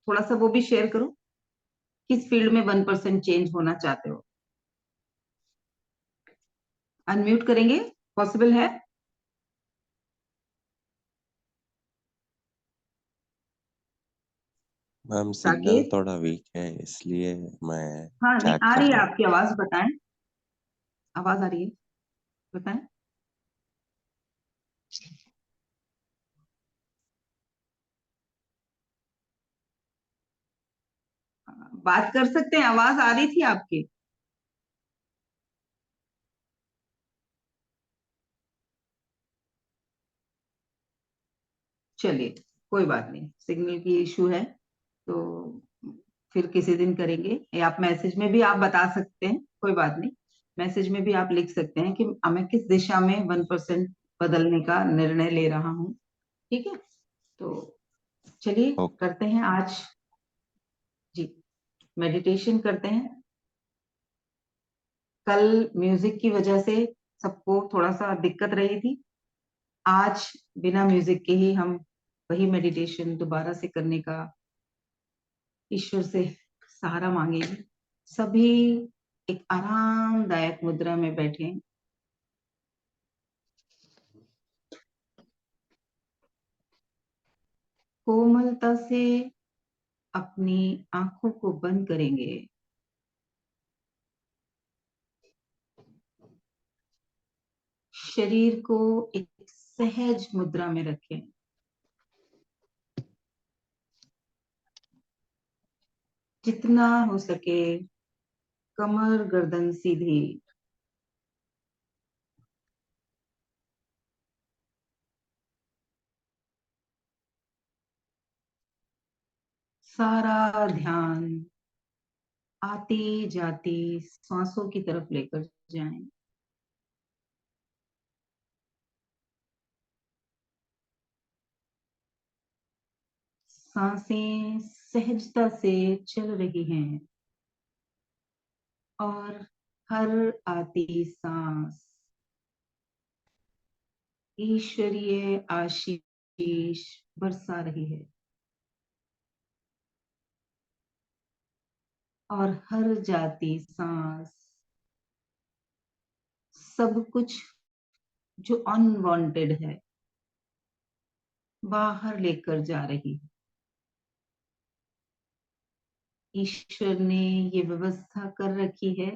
थोड़ा सा वो भी शेयर करो। किस फील्ड में 1% चेंज होना चाहते हो? अनम्यूट करेंगे? पॉसिबल है? Ma'am signal Saket? थोड़ा वीक है, इसलिए मैं हाँ नहीं, चैट आ कर रही है रहा हूँ। आपकी आवाज, बताएं। आवाज आ रही है, बताएं। बात कर सकते हैं, आवाज आ रही थी आपकी। चलिए, कोई बात नहीं, सिग्नल की इशू है तो फिर किसी दिन करेंगे, या आप मैसेज में भी आप बता सकते हैं, कोई बात नहीं। मैसेज में भी आप लिख सकते हैं कि मैं किस दिशा में 1% बदलने का निर्णय ले रहा हूँ। ठीक है, तो चलिए ओके। करते हैं आज। जी, मेडिटेशन करते हैं। कल म्यूजिक की वजह से सबको थोड़ा सा दिक्कत रही थी। आज बिना म्यूजिक के ही हम वही मेडिटेशन दोबारा से करने का ईश्वर से सहारा मांगेंगे। सभी एक आरामदायक मुद्रा में बैठे, कोमलता से अपनी आंखों को बंद करेंगे। शरीर को एक सहज मुद्रा में रखें। जितना हो सके कमर गर्दन सीधी। सारा ध्यान आती जाती सांसों की तरफ लेकर जाएं। सांसें सहजता से चल रही हैं, और हर आती सांस ईश्वरीय आशीष बरसा रही है, और हर जाती सांस सब कुछ जो अनवांटेड है बाहर लेकर जा रही है। ईश्वर ने ये व्यवस्था कर रखी है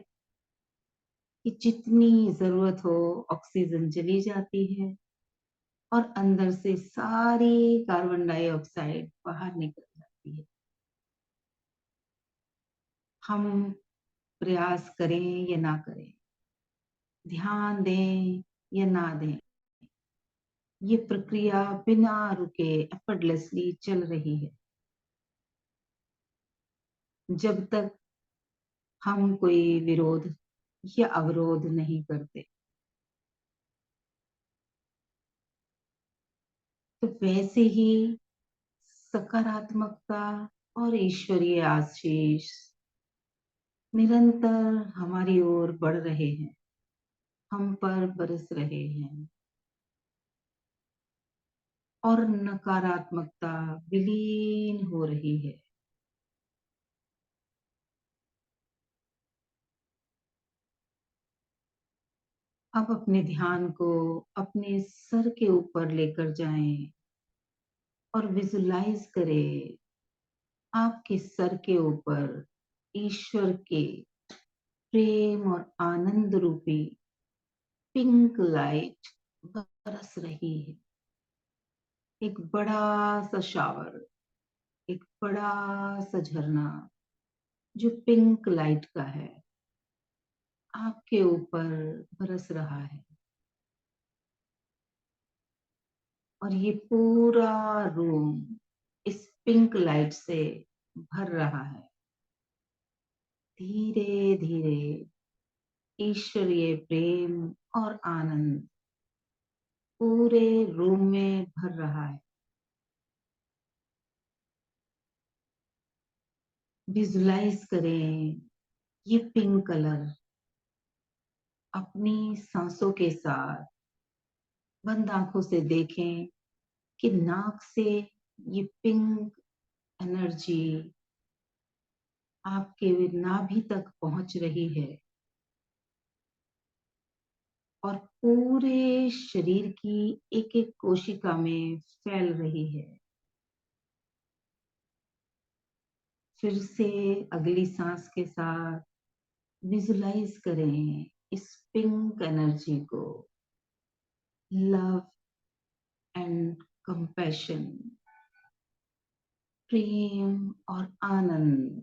कि जितनी जरूरत हो ऑक्सीजन चली जाती है, और अंदर से सारी कार्बन डाइऑक्साइड बाहर निकल जाती है। हम प्रयास करें या ना करें, ध्यान दें या ना दें, ये प्रक्रिया बिना रुके एफर्टलेसली चल रही है। जब तक हम कोई विरोध या अवरोध नहीं करते, तो वैसे ही सकारात्मकता और ईश्वरीय आशीष निरंतर हमारी ओर बढ़ रहे हैं, हम पर बरस रहे हैं। और नकारात्मकता विलीन हो रही है। अब अपने ध्यान को अपने सर के ऊपर लेकर जाएं और विजुलाइज करें आपके सर के ऊपर ईश्वर के प्रेम और आनंद रूपी पिंक लाइट बरस रही है। एक बड़ा सा शावर, एक बड़ा सा झरना जो पिंक लाइट का है आपके ऊपर बरस रहा है। और ये पूरा रूम इस पिंक लाइट से भर रहा है। धीरे धीरे ईश्वरीय प्रेम और आनंद पूरे रूम में भर रहा है। विजुलाइज करें ये पिंक कलर अपनी सांसों के साथ। बंद आंखों से देखें कि नाक से ये पिंक एनर्जी आपके नाभि तक पहुंच रही है और पूरे शरीर की एक एक कोशिका में फैल रही है। फिर से अगली सांस के साथ विजुलाइज करें इस पिंक एनर्जी को। लव एंड कंपैशन, प्रेम और आनंद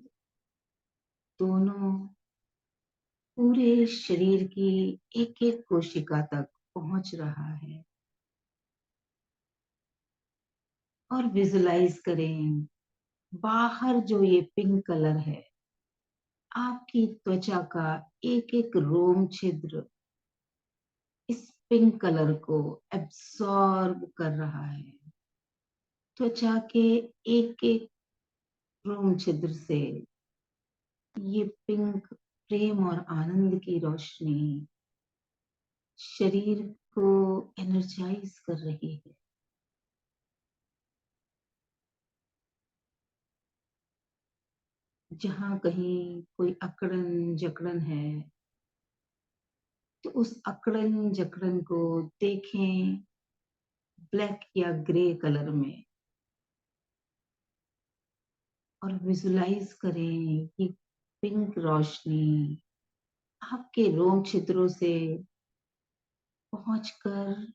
दोनों पूरे शरीर की एक एक कोशिका तक पहुंच रहा है। और विजुलाइज करें बाहर जो ये पिंक कलर है आपकी त्वचा का एक एक रोम छिद्र इस पिंक कलर को एब्सॉर्ब कर रहा है। त्वचा के एक एक रोम छिद्र से ये पिंक प्रेम और आनंद की रोशनी शरीर को एनर्जाइज कर रही है। जहां कहीं कोई अकड़न जकड़न है तो उस अकड़न जकड़न को देखें ब्लैक या ग्रे कलर में और विजुलाइज करें कि पिंक रोशनी आपके रोम छिद्रों से पहुंचकर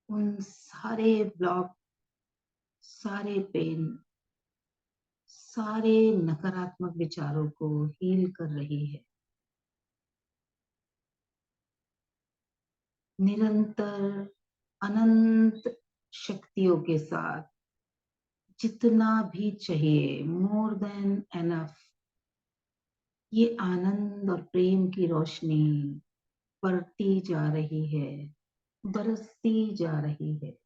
उन सारे ब्लॉक, सारे पेन, सारे नकारात्मक विचारों को हील कर रही है। निरंतर अनंत शक्तियों के साथ जितना भी चाहिए, मोर देन एनफ, ये आनंद और प्रेम की रोशनी बढ़ती जा रही है, बरसती जा रही है।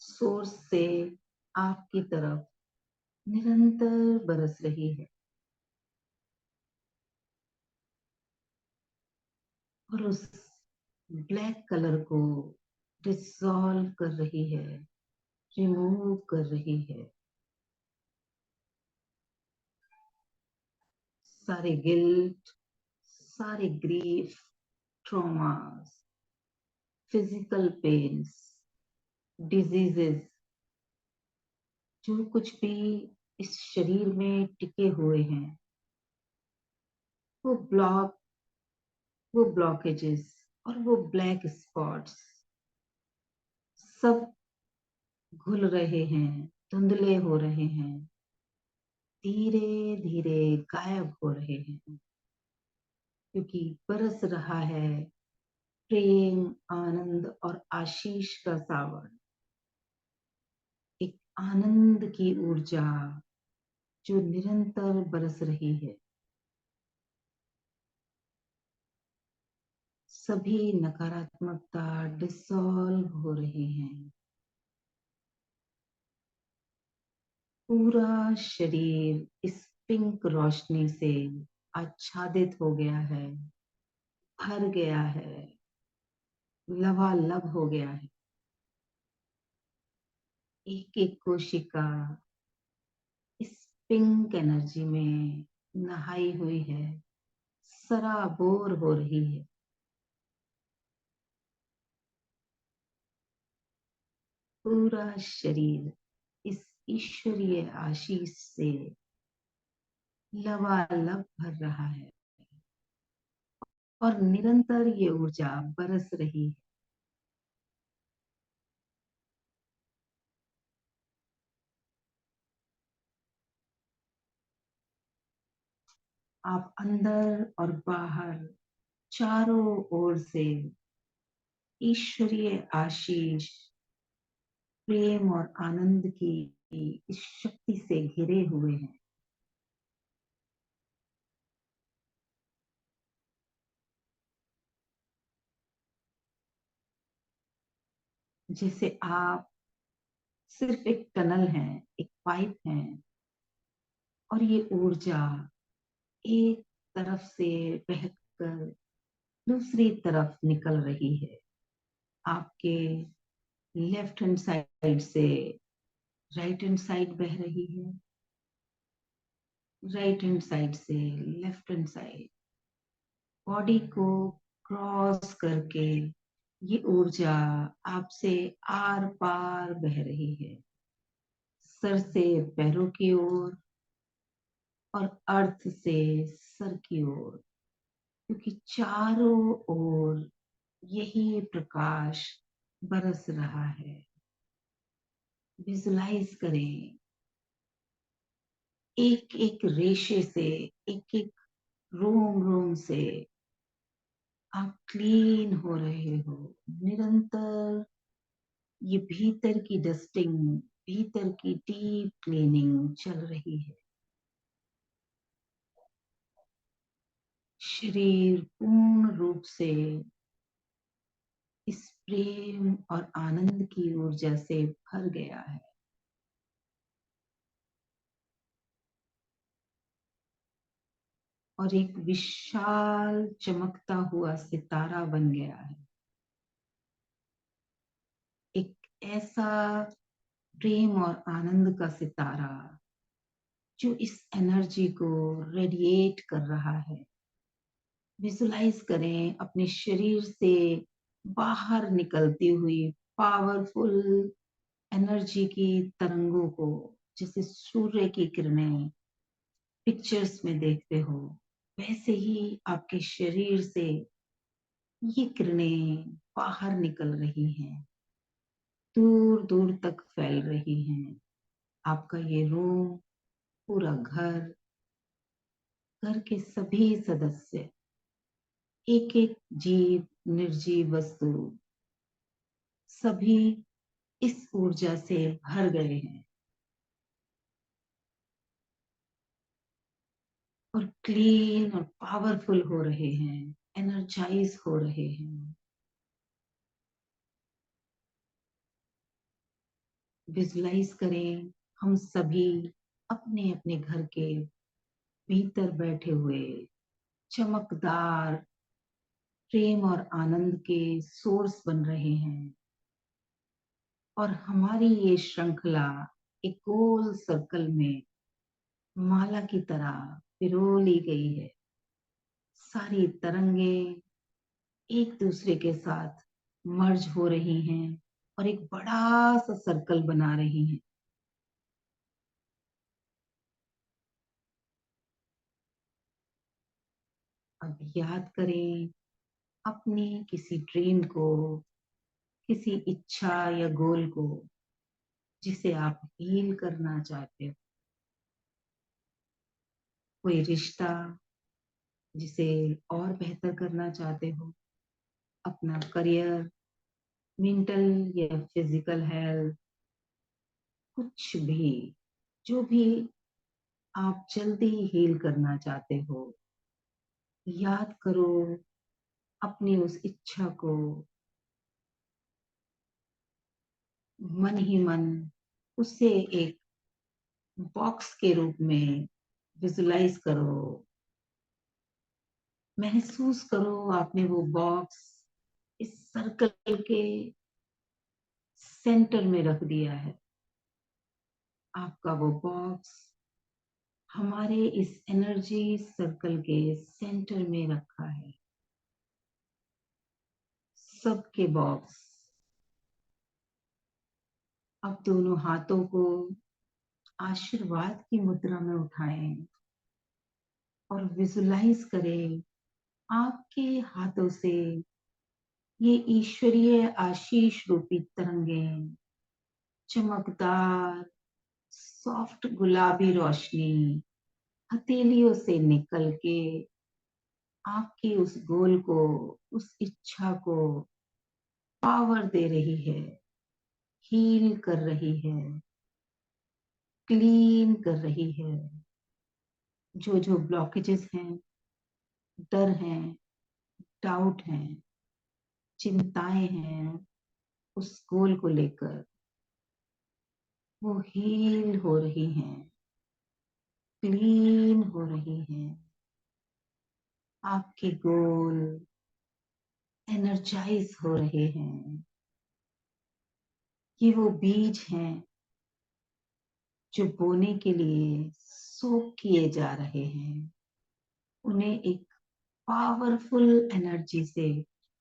सोर्स से आपकी तरफ निरंतर बरस रही है और उस ब्लैक कलर को डिसॉल्व कर रही है, रिमूव कर रही है। सारे गिल्ट, सारे grief, traumas, physical pains, diseases, जो कुछ भी इस शरीर में टिके हुए हैं, वो ब्लॉकेजेस और वो ब्लैक स्पॉट्स सब घुल रहे हैं, धुंधले हो रहे हैं, धीरे धीरे गायब हो रहे हैं, क्योंकि बरस रहा है प्रेम, आनंद और आशीष का सावन। एक आनंद की ऊर्जा जो निरंतर बरस रही है। सभी नकारात्मकता डिसॉल्व हो रही हैं। पूरा शरीर इस पिंक रोशनी से आच्छादित हो गया है, भर गया है, लबालब हो गया है। एक एक कोशिका इस पिंक एनर्जी में नहाई हुई है, सराबोर हो रही है। पूरा शरीर इस ईश्वरीय आशीष से लबालब भर रहा है और निरंतर ये ऊर्जा बरस रही है। आप अंदर और बाहर चारों ओर से ईश्वरीय आशीष, प्रेम और आनंद की इस शक्ति से घिरे हुए हैं। जैसे आप सिर्फ एक टनल हैं, एक पाइप हैं, और ये ऊर्जा एक तरफ से बहकर दूसरी तरफ निकल रही है। आपके लेफ्ट हैंड साइड से राइट हैंड साइड बह रही है, राइट हैंड साइड से लेफ्ट हैंड साइड, बॉडी को क्रॉस करके ये ऊर्जा आपसे आर पार बह रही है, सर से पैरों की ओर और अर्थ से सर की ओर, क्योंकि चारों ओर यही प्रकाश बरस रहा है। विजुलाइज करें, एक एक रेशे से, एक एक रोम रोम से आप क्लीन हो रहे हो। निरंतर ये भीतर की डस्टिंग, भीतर की डीप क्लीनिंग चल रही है। शरीर पूर्ण रूप से इस प्रेम और आनंद की ऊर्जा से भर गया है। और एक विशाल चमकता हुआ सितारा बन गया है। एक ऐसा प्रेम और आनंद का सितारा जो इस एनर्जी को रेडिएट कर रहा है। विजुलाइज करें अपने शरीर से बाहर निकलती हुई पावरफुल एनर्जी की तरंगों को, जैसे सूर्य की किरणें पिक्चर्स में देखते हो, वैसे ही आपके शरीर से ये किरणें बाहर निकल रही हैं, दूर दूर तक फैल रही हैं। आपका ये रूम, पूरा घर, घर के सभी सदस्य, एक एक जीव, निर्जीव वस्तु, सभी इस ऊर्जा से भर गए हैं और क्लीन और पावरफुल हो रहे हैं, एनर्जाइज हो रहे हैं। विजुलाइज करें, हम सभी अपने अपने घर के भीतर बैठे हुए चमकदार प्रेम और आनंद के सोर्स बन रहे हैं और हमारी ये श्रृंखला एक गोल सर्कल में माला की तरह पिरो ली गई है। सारी तरंगे एक दूसरे के साथ मर्ज हो रही हैं और एक बड़ा सा सर्कल बना रही हैं। अब याद करें अपनी किसी ड्रीम को, किसी इच्छा या गोल को जिसे आप हील करना चाहते हो। कोई रिश्ता जिसे और बेहतर करना चाहते हो, अपना करियर, मेंटल या फिजिकल हेल्थ, कुछ भी, जो भी आप जल्दी हील करना चाहते हो, याद करो अपनी उस इच्छा को, मन ही मन उसे एक बॉक्स के रूप में विजुलाइज करो। महसूस करो आपने वो बॉक्स इस सर्कल के सेंटर में रख दिया है आपका वो बॉक्स हमारे इस एनर्जी सर्कल के सेंटर में रखा है। सबके बॉक्स। अब दोनों हाथों को आशीर्वाद की मुद्रा में उठाएं और विजुलाइज करें आपके हाथों से ये ईश्वरीय आशीष रूपी तरंगें चमकदार सॉफ्ट गुलाबी रोशनी हथेलियों से निकल के आपकी उस गोल को, उस इच्छा को पावर दे रही है, हील कर रही है, क्लीन कर रही है। जो जो ब्लॉकेजेस हैं, डर हैं, डाउट हैं, चिंताएं हैं, उस गोल को लेकर वो हील हो रही हैं, क्लीन हो रही हैं। आपके गोल एनर्जाइज हो रहे हैं। ये वो बीज हैं जो बोने के लिए सोक किए जा रहे हैं। उन्हें एक पावरफुल एनर्जी से,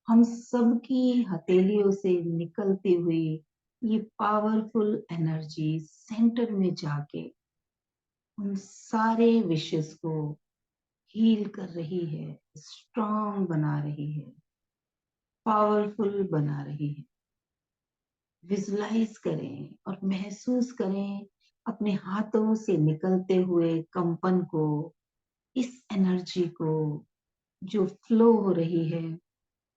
हम सबकी हथेलियों से निकलती हुई ये पावरफुल एनर्जी सेंटर में जाके उन सारे विशेष को हील कर रही है, स्ट्रॉन्ग बना रही है, पावरफुल बना रही है। विजुलाइज करें और महसूस करें अपने हाथों से निकलते हुए कंपन को, इस एनर्जी को जो फ्लो हो रही है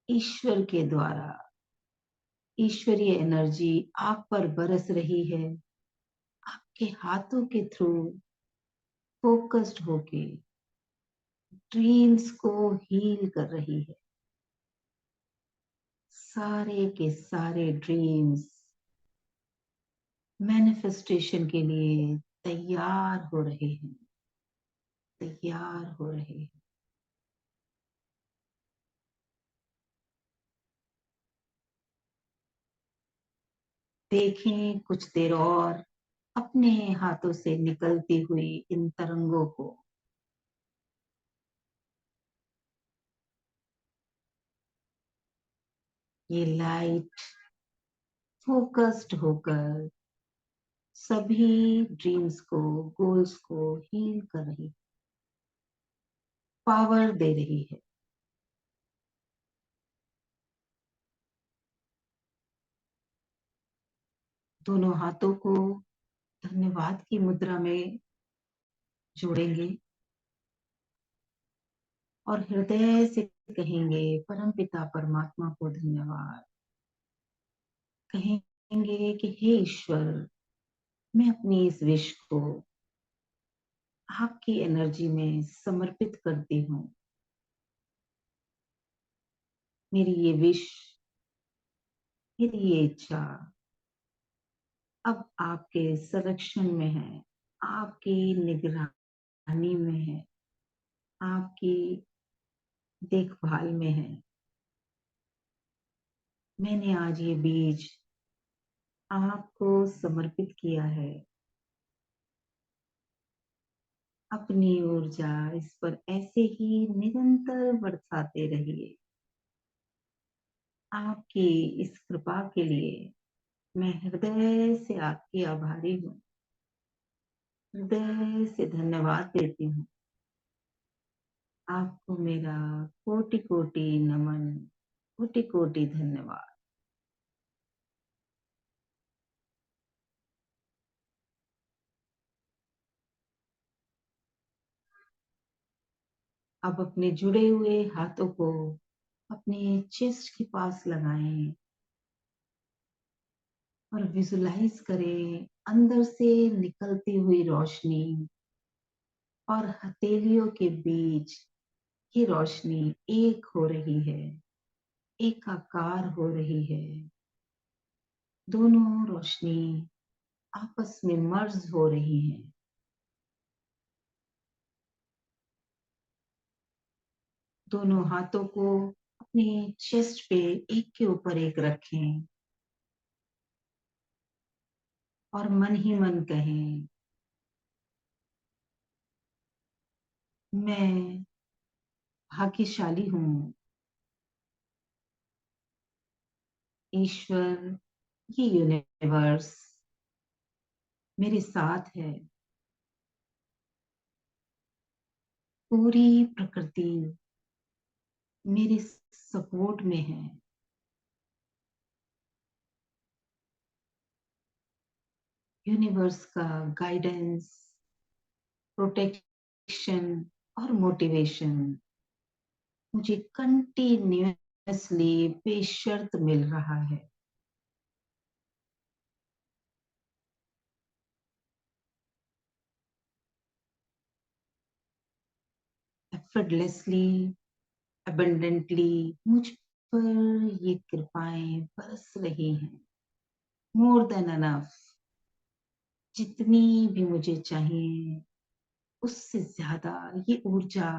ईश्वर के द्वारा। ईश्वरीय एनर्जी आप पर बरस रही है, आपके हाथों के थ्रू फोकस्ड होके ड्रीम्स को हील कर रही है। सारे के सारे ड्रीम्स मैनिफेस्टेशन के लिए तैयार हो रहे हैं, तैयार हो रहे हैं। देखें कुछ देर और अपने हाथों से निकलती हुई इन तरंगों को। ये लाइट फोकस्ड होकर सभी ड्रीम्स को, गोल्स को हील कर रही, पावर दे रही है। दोनों हाथों को धन्यवाद की मुद्रा में जोड़ेंगे और हृदय से कहेंगे परमपिता परमात्मा को धन्यवाद। कहेंगे कि हे ईश्वर, मैं अपनी इस विश को आपकी एनर्जी में समर्पित करती हूँ। मेरी ये विश, मेरी ये इच्छा अब आपके संरक्षण में है, आपकी निगरानी में है, आपकी देखभाल में है। मैंने आज ये बीज आपको समर्पित किया है। अपनी ऊर्जा इस पर ऐसे ही निरंतर बरसाते रहिए। आपकी इस कृपा के लिए मैं हृदय से आपकी आभारी हूँ, हृदय से धन्यवाद देती हूँ। आपको मेरा कोटि कोटि नमन, कोटि कोटि धन्यवाद। अब अपने जुड़े हुए हाथों को अपने चेस्ट के पास लगाएं और विजुलाइज करें अंदर से निकलती हुई रोशनी और हथेलियों के बीच ये रोशनी एक हो रही है, एकाकार हो रही है। दोनों रोशनी आपस में मर्ज हो रही है। दोनों हाथों को अपने चेस्ट पे एक के ऊपर एक रखें और मन ही मन कहें, मैं भाग्यशाली हूँ, ईश्वर, ये यूनिवर्स मेरे साथ है, पूरी प्रकृति मेरे सपोर्ट में है। यूनिवर्स का गाइडेंस, प्रोटेक्शन और मोटिवेशन मुझे कंटिन्यूअसली बेशर्त मिल रहा है। एफर्टलेसली, अबंडेंटली मुझ पर ये कृपाएं बरस रही हैं, मोर देन अनफ, जितनी भी मुझे चाहिए उससे ज्यादा ये ऊर्जा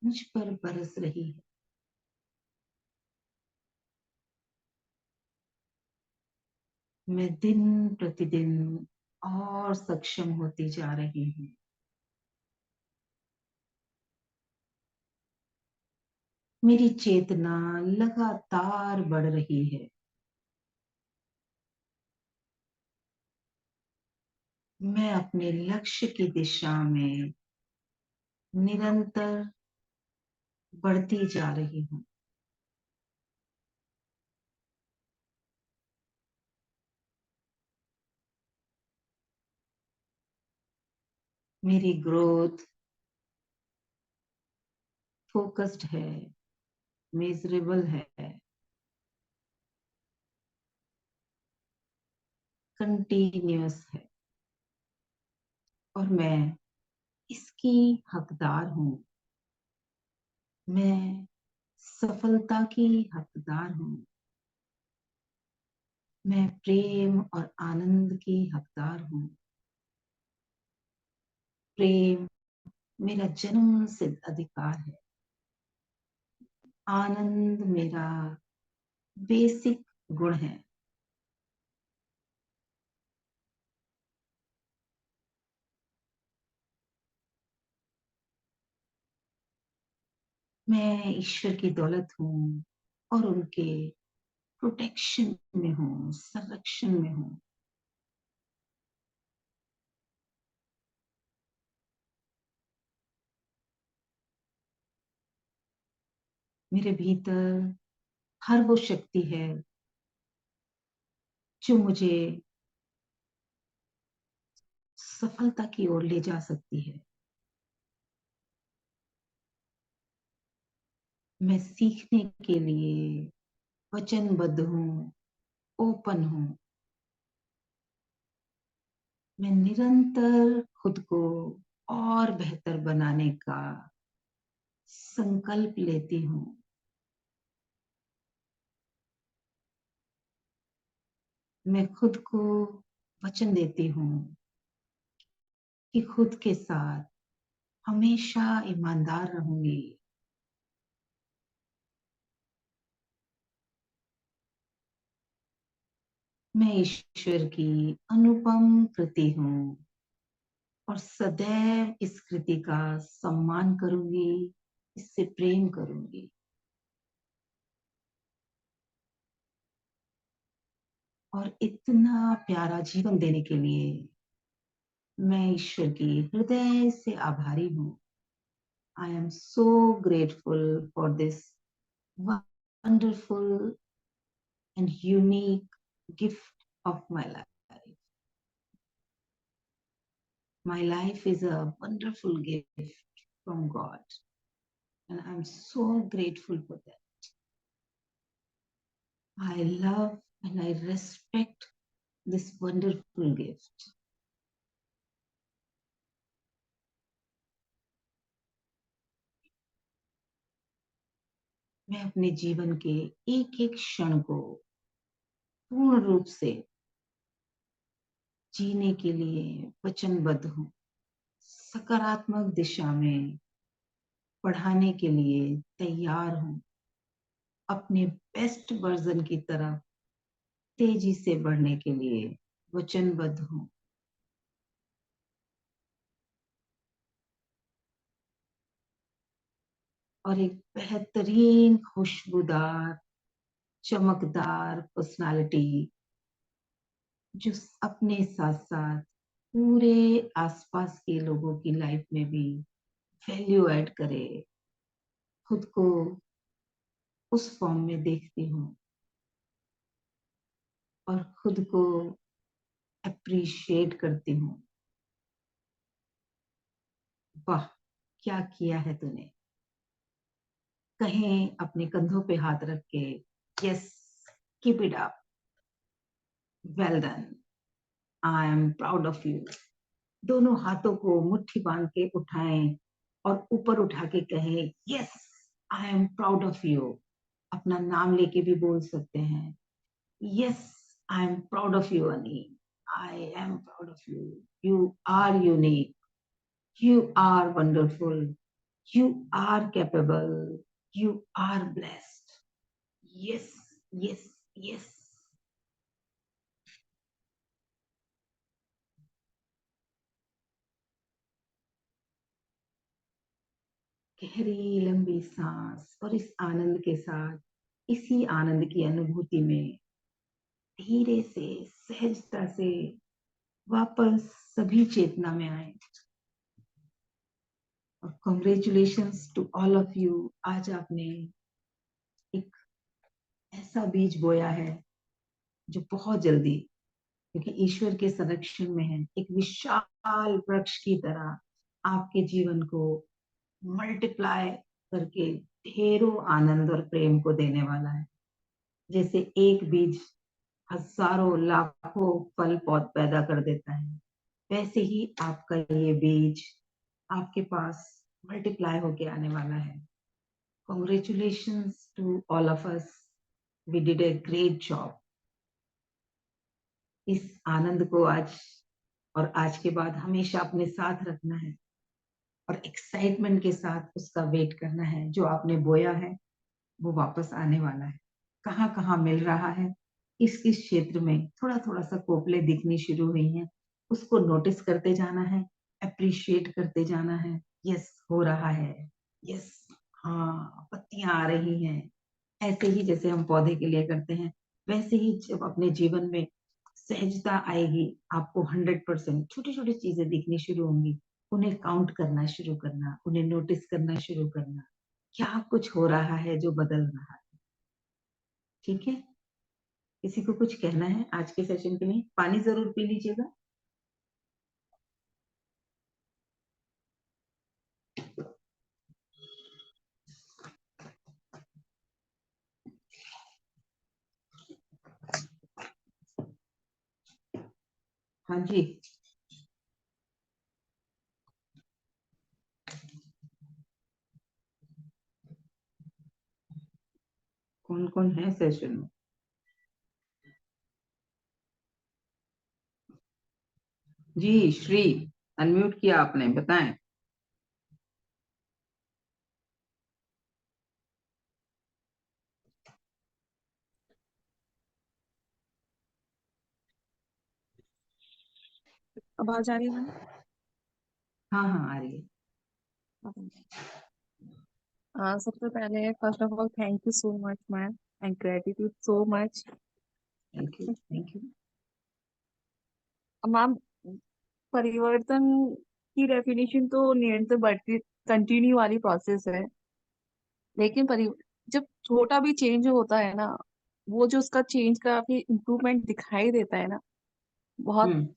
मुझ पर बरस रही है। मैं दिन प्रतिदिन और सक्षम होती जा रही हूँ। मेरी चेतना लगातार बढ़ रही है। मैं अपने लक्ष्य की दिशा में निरंतर बढ़ती जा रही हूँ। मेरी ग्रोथ फोकस्ड है, मेजरेबल है, कंटिन्यूअस है और मैं इसकी हकदार हूँ। मैं सफलता की हकदार हूँ। मैं प्रेम और आनंद की हकदार हूँ। प्रेम मेरा जन्म सिद्ध अधिकार है। आनंद मेरा बेसिक गुण है। मैं ईश्वर की दौलत हूँ और उनके प्रोटेक्शन में हूँ, संरक्षण में हूँ। मेरे भीतर हर वो शक्ति है जो मुझे सफलता की ओर ले जा सकती है। मैं सीखने के लिए वचनबद्ध हूँ, ओपन हूँ। मैं निरंतर खुद को और बेहतर बनाने का संकल्प लेती हूँ। मैं खुद को वचन देती हूँ कि खुद के साथ हमेशा ईमानदार रहूंगी। मैं ईश्वर की अनुपम कृति हूँ और सदैव इस कृति का सम्मान करूंगी, इससे प्रेम करूंगी। और इतना प्यारा जीवन देने के लिए मैं ईश्वर की हृदय से आभारी हूँ। I am so grateful for this wonderful and unique gift of my life. My life is a wonderful gift from God, and I'm so grateful for that. I love and I respect this wonderful gift. मैं अपने जीवन के एक एक क्षण को पूर्ण रूप से जीने के लिए वचनबद्ध हूँ। सकारात्मक दिशा में बढ़ाने के लिए तैयार हूँ। अपने बेस्ट वर्जन की तरफ तेजी से बढ़ने के लिए वचनबद्ध हूं। और एक बेहतरीन खुशबूदार चमकदार पर्सनालिटी जो अपने साथ साथ पूरे आसपास के लोगों की लाइफ में भी वैल्यू ऐड करे, खुद को उस फॉर्म में देखती हूँ और खुद को अप्रिशिएट करती हूँ। वाह, क्या किया है तूने। कहें अपने कंधों पे हाथ रख के, yes, keep it up, well done, I am proud of you. दोनों हाथों को मुट्ठी बांध के उठाएं और ऊपर उठा के कहें, yes, I am proud of you. अपना नाम लेके भी बोल सकते हैं, yes, I am proud of you Ani, I am proud of you. You are unique, you are wonderful, you are capable, you are blessed. Yes, yes, yes. गहरी लंबी सांस और इस आनंद के साथ, इसी आनंद की अनुभूति में धीरे से, सहजता से वापस सभी चेतना में आए। और congratulations to all of you. आज आपने एक ऐसा बीज बोया है जो बहुत जल्दी, क्योंकि ईश्वर के संरक्षण में है, एक विशाल वृक्ष की तरह आपके जीवन को मल्टीप्लाई करके ढेरों आनंद और प्रेम को देने वाला है। जैसे एक बीज हजारों लाखों फल पौध पैदा कर देता है, वैसे ही आपका ये बीज आपके पास मल्टीप्लाई होके आने वाला है। Congratulations to all of us, we did a great job. इस आनंद को आज और आज के बाद हमेशा अपने साथ रखना है और एक्साइटमेंट के साथ उसका वेट करना है। जो आपने बोया है वो वापस आने वाला है। कहाँ कहाँ मिल रहा है, किस किस क्षेत्र में थोड़ा थोड़ा सा कोपले दिखनी शुरू हुई हैं, उसको नोटिस करते जाना है, अप्रिशिएट करते जाना है। यस, हो रहा है, यस, हाँ, पत्तियां आ रही हैं। ऐसे ही जैसे हम पौधे के लिए करते हैं, वैसे ही जब अपने जीवन में सहजता आएगी, आपको 100% छोटी छोटी चीजें दिखनी शुरू होंगी। उन्हें काउंट करना शुरू करना, उन्हें नोटिस करना शुरू करना, क्या कुछ हो रहा है जो बदल रहा है। ठीक है, किसी को कुछ कहना है आज के सेशन के लिए? पानी जरूर पी लीजिएगा। हाँ जी, कौन कौन है सेशन में? जी श्री, अनम्यूट किया आपने, बताएं। आवाज आ रही है मैम? हाँ हाँ, आ रही है। सबसे पहले first of all thank you so much ma'am and gratitude so much. Thank you, thank you. Ma'am, परिवर्तन की डेफिनेशन तो निरंतर बढ़ती कंटिन्यू वाली प्रोसेस है, लेकिन जब छोटा भी चेंज होता है ना, वो जो उसका चेंज का भी इम्प्रूवमेंट दिखाई देता है ना, बहुत हम्म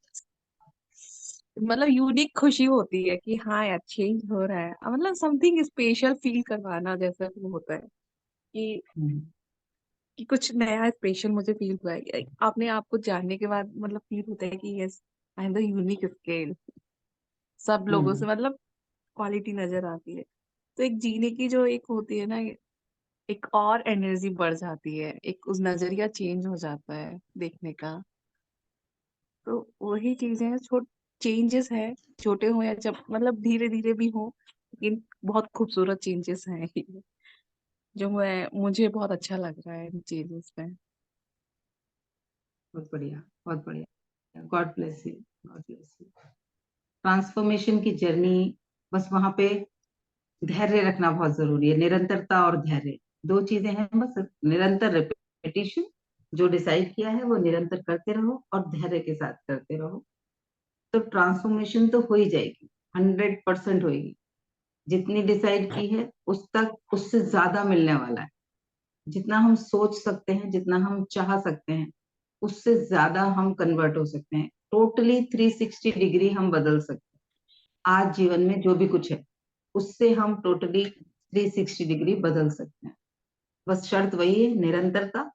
मतलब यूनिक खुशी होती है कि हाँ यार चेंज हो रहा है, मतलब समथिंग स्पेशल फील करवाना जैसा वो होता है कि हम्म कुछ नया स्पेशल मुझे फील हुआ है। अपने आप को जानने के बाद मतलब फील होता है कि yes I am the unique scale. सब लोगों से हम्म मतलब क्वालिटी नजर आती है, तो एक जीने की जो एक होती है ना, एक और एनर्जी बढ़ जाती है, एक उस नजरिया चेंज हो जाता है देखने का। तो वही चीजें हैं, चेंजेस है, छोटे हो या जब मतलब धीरे धीरे भी हो, लेकिन बहुत खूबसूरत चेंजेस हैं ये, जो मुझे बहुत अच्छा लग रहा है इन चेंजेस में। बहुत बढ़िया, बहुत बढ़िया। God bless you, God bless you. Transformation की जर्नी, बस वहां पे धैर्य रखना बहुत जरूरी है। निरंतरता और धैर्य, दो चीजें हैं बस। निरंतर रिपीटिशन, जो डिसाइड किया है वो निरंतर करते रहो और धैर्य के साथ करते रहो, तो ट्रांसफॉर्मेशन तो हो ही जाएगी, 100% होगी। जितनी डिसाइड की है उस तक, उससे ज्यादा मिलने वाला है। जितना हम सोच सकते हैं, जितना हम चाह सकते हैं, उससे ज्यादा हम कन्वर्ट हो सकते हैं। टोटली 360 डिग्री हम बदल सकते हैं। आज जीवन में जो भी कुछ है उससे हम टोटली 360 डिग्री बदल सकते हैं। बस शर्त वही है, निरंतरता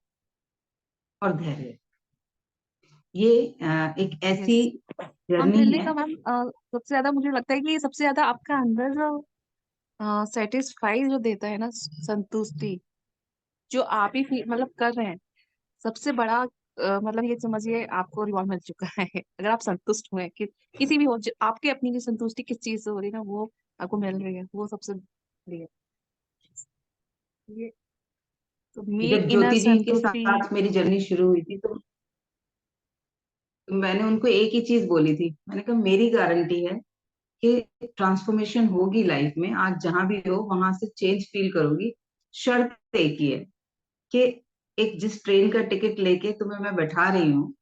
और धैर्य। ये एक ऐसी यस जर्नी मिलने है। का मैम सबसे ज्यादा मुझे लगता है कि सबसे ज्यादा आपका अंदर जो सेटिस्फाई जो देता है ना, संतुष्टि जो आप ही मतलब कर रहे हैं, सबसे बड़ा मतलब ये समझिए आपको रिवॉर्ड मिल चुका है। अगर आप संतुष्ट हुए कि किसी भी हो आपके अपनी की संतुष्टि किस चीज से हो रही है ना, वो आपको मिल रही है, वो सबसे बड़ी है। ये तो मेक जब इनर ज्योति जी के संतुष्टि। साथ मेरी जर्नी शुरू हुई थी तो मैंने उनको एक ही चीज बोली थी। मैंने कहा मेरी गारंटी है कि ट्रांसफॉर्मेशन होगी लाइफ में। आज जहां भी हो वहां से चेंज फील करोगी। शर्त एक ही है कि एक जिस ट्रेन का टिकट लेके तुम्हें मैं बैठा रही हूँ,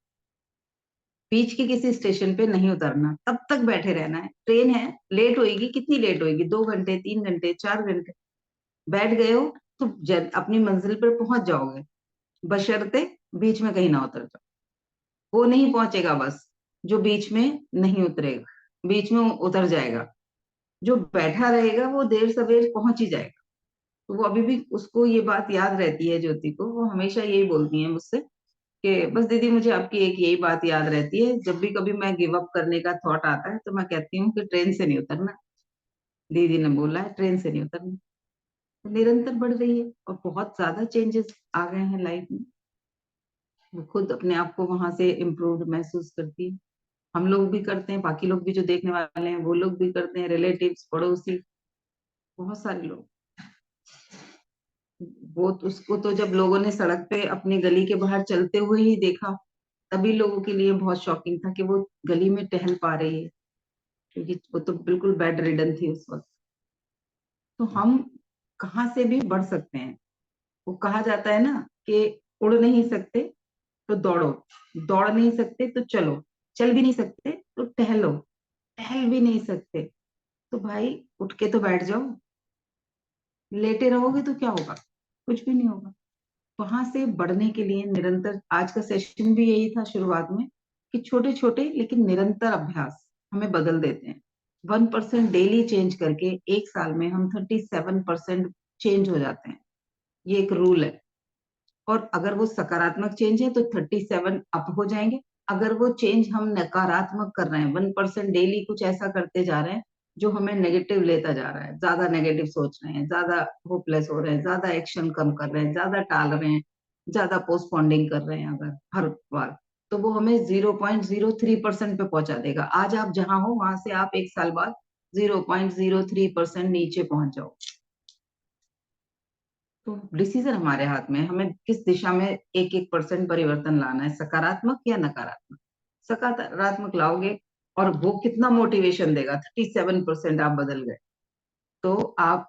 बीच के किसी स्टेशन पे नहीं उतरना, तब तक बैठे रहना है। ट्रेन है, लेट होएगी, कितनी लेट होएगी, 2 घंटे, 3 घंटे, 4 घंटे, बैठ गए हो तो अपनी मंजिल पर पहुंच जाओगे, बशर्ते बीच में कहीं ना उतर जाओ। वो नहीं पहुंचेगा बस जो बीच में नहीं उतरेगा, बीच में उतर जाएगा। जो बैठा रहेगा वो देर सवेर पहुंच ही जाएगा। तो वो अभी भी उसको ये बात याद रहती है, ज्योति को। वो हमेशा यही बोलती है मुझसे कि बस दीदी मुझे आपकी एक यही बात याद रहती है, जब भी कभी मैं गिव अप करने का थॉट आता है तो मैं कहती हूँ कि ट्रेन से नहीं उतरना। दीदी ने बोला है ट्रेन से नहीं उतरना। तो निरंतर बढ़ रही है और बहुत ज्यादा चेंजेस आ गए हैं लाइफ में। वो खुद अपने आप को वहां से इम्प्रूव्ड महसूस करती है। हम लोग भी करते हैं, बाकी लोग भी जो देखने वाले हैं वो लोग भी करते हैं, रिलेटिव्स, पड़ोसी, बहुत सारे लोग। वो तो, उसको तो जब लोगों ने सड़क पे अपनी गली के बाहर चलते हुए ही देखा, तभी लोगों के लिए बहुत शॉकिंग था कि वो गली में टहल पा रही है, क्योंकि वो तो बिल्कुल बेड रिडन थी उस वक्त। तो हम कहाँ से भी बढ़ सकते हैं। वो कहा जाता है ना कि उड़ नहीं सकते तो दौड़ो, दौड़ नहीं सकते तो चलो, चल भी नहीं सकते तो टहलो, टहल भी नहीं सकते तो भाई उठ के तो बैठ जाओ। लेटे रहोगे तो क्या होगा, कुछ भी नहीं होगा। वहां से बढ़ने के लिए निरंतर, आज का सेशन भी यही था शुरुआत में, कि छोटे छोटे लेकिन निरंतर अभ्यास हमें बदल देते हैं। 1% डेली चेंज करके 1 साल में हम 37% चेंज हो जाते हैं। ये एक रूल है। और अगर वो सकारात्मक चेंज है तो 37 अप हो जाएंगे। अगर वो चेंज हम नकारात्मक कर रहे हैं, 1% डेली कुछ ऐसा करते जा रहे हैं जो हमें नेगेटिव लेता जा रहा है, ज्यादा नेगेटिव सोच रहे हैं, ज्यादा होपलेस हो रहे हैं, ज्यादा एक्शन कम कर रहे हैं, ज्यादा टाल रहे हैं, ज्यादा पोस्टपोंडिंग कर रहे हैं अगर हर बार, तो वो हमें 0.03% पे पहुंचा देगा। आज आप जहां हो वहां से आप 1 साल बाद 0.03% नीचे पहुंच जाओ। तो डिसीजन हमारे हाथ में है, हमें किस दिशा में 1-1% परिवर्तन लाना है, सकारात्मक या नकारात्मक। सकारात्मक लाओगे और वो कितना मोटिवेशन देगा, 37% आप बदल गए तो आप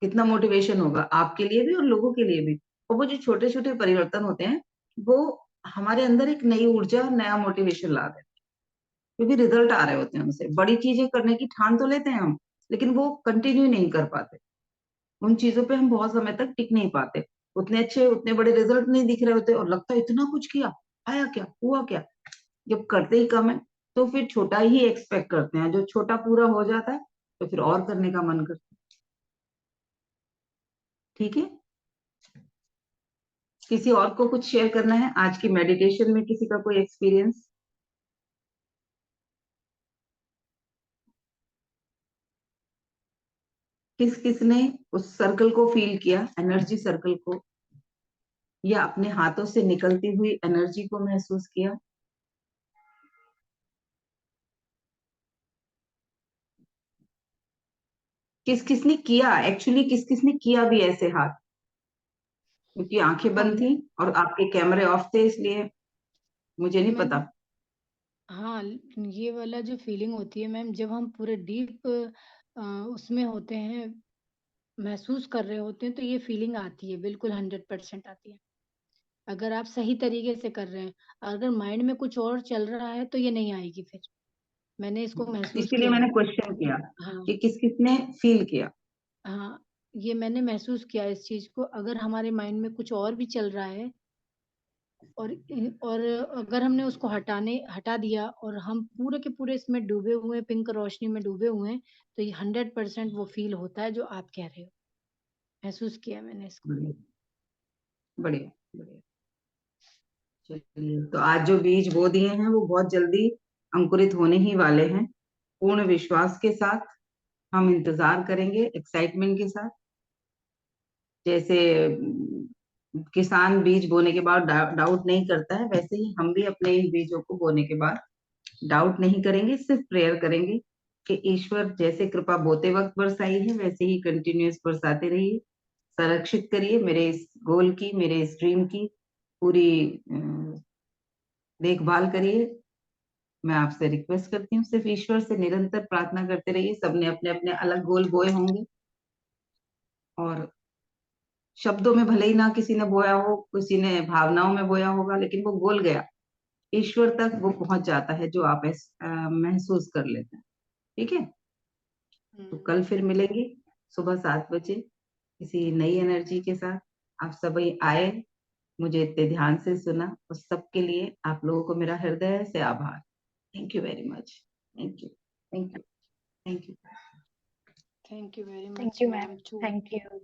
कितना मोटिवेशन होगा आपके लिए भी और लोगों के लिए भी। और वो जो छोटे छोटे परिवर्तन होते हैं वो हमारे अंदर एक नई ऊर्जा, नया मोटिवेशन ला देते हैं, क्योंकि रिजल्ट आ रहे होते हैं उनसे। बड़ी चीजें करने की ठान तो लेते हैं हम, लेकिन वो कंटिन्यू नहीं कर पाते। उन चीजों पे हम बहुत समय तक टिक नहीं पाते। उतने अच्छे, उतने बड़े रिजल्ट नहीं दिख रहे होते और लगता है इतना कुछ किया, आया क्या, हुआ क्या। जब करते ही कम है तो फिर छोटा ही एक्सपेक्ट करते हैं। जो छोटा पूरा हो जाता है तो फिर और करने का मन करता है। ठीक है, किसी और को कुछ शेयर करना है आज की मेडिटेशन में, किसी का कोई एक्सपीरियंस? किस किसने उस सर्कल को फील किया, एनर्जी सर्कल को, या अपने हाथों से निकलती हुई एनर्जी को महसूस किया? किस किसने किया, एक्चुअली किस किसने किया भी ऐसे हाथ, क्योंकि आंखें बंद हमने थी और आपके कैमरे ऑफ थे इसलिए। मुझे नहीं मैम पता। हाँ, ये वाला जो फीलिंग होती है मैम, जब हम पूरे डीप उसमें होते हैं, महसूस कर रहे होते हैं, तो ये फीलिंग आती है, बिल्कुल 100% आती है। अगर आप सही तरीके से कर रहे हैं, अगर माइंड में कुछ और चल रहा है तो ये नहीं आएगी। फिर मैंने इसको महसूस इसीलिए किया मैंने है। क्वेश्चन किया हाँ कि किस किसने फील किया। हाँ, ये मैंने महसूस किया इस चीज को। अगर हमारे माइंड में कुछ और भी चल रहा है, और अगर हमने उसको हटा दिया, और हम पूरे के पूरे इसमें डूबे हुए हैं, पिंक रोशनी में डूबे हुए हैं, तो ये 100% वो फील होता है जो आप कह रहे हो। महसूस किया मैंने इसको। बढ़िया बढ़िया बढ़िया। चलिए, तो आज जो बीज बो दिए हैं वो बहुत जल्दी अंकुरित होने ही वाले हैं। पूर्ण विश्वास के साथ हम इंतजार करेंगे, एक्साइटमेंट के साथ। जैसे किसान बीज बोने के बाद डाउट नहीं करता है, वैसे ही हम भी अपने इन बीजों को बोने के बाद डाउट नहीं करेंगे, सिर्फ प्रेयर करेंगे कि ईश्वर जैसे कृपा बोते वक्त बरसाई है वैसे ही कंटिन्यूअस बरसाते रहिए। संरक्षित करिए मेरे इस गोल की, मेरे इस ड्रीम की पूरी देखभाल करिए। मैं आपसे रिक्वेस्ट करती हूँ, सिर्फ ईश्वर से निरंतर प्रार्थना करते रहिए। सबने अपने अपने अलग गोल बोए होंगे, और शब्दों में भले ही ना किसी ने बोया हो, किसी ने भावनाओं में बोया होगा, लेकिन वो गोल गया, ईश्वर तक वो पहुंच जाता है, जो आप महसूस कर लेते हैं। ठीक है, तो कल फिर मिलेंगे सुबह 7 बजे किसी नई एनर्जी के साथ। आप सभी आए, मुझे इतने ध्यान से सुना, उस सबके लिए आप लोगों को मेरा हृदय से आभार। Thank you very much. Thank you, thank you, thank you. Thank you very Thank much you, ma'am ma'am. Too. Thank you.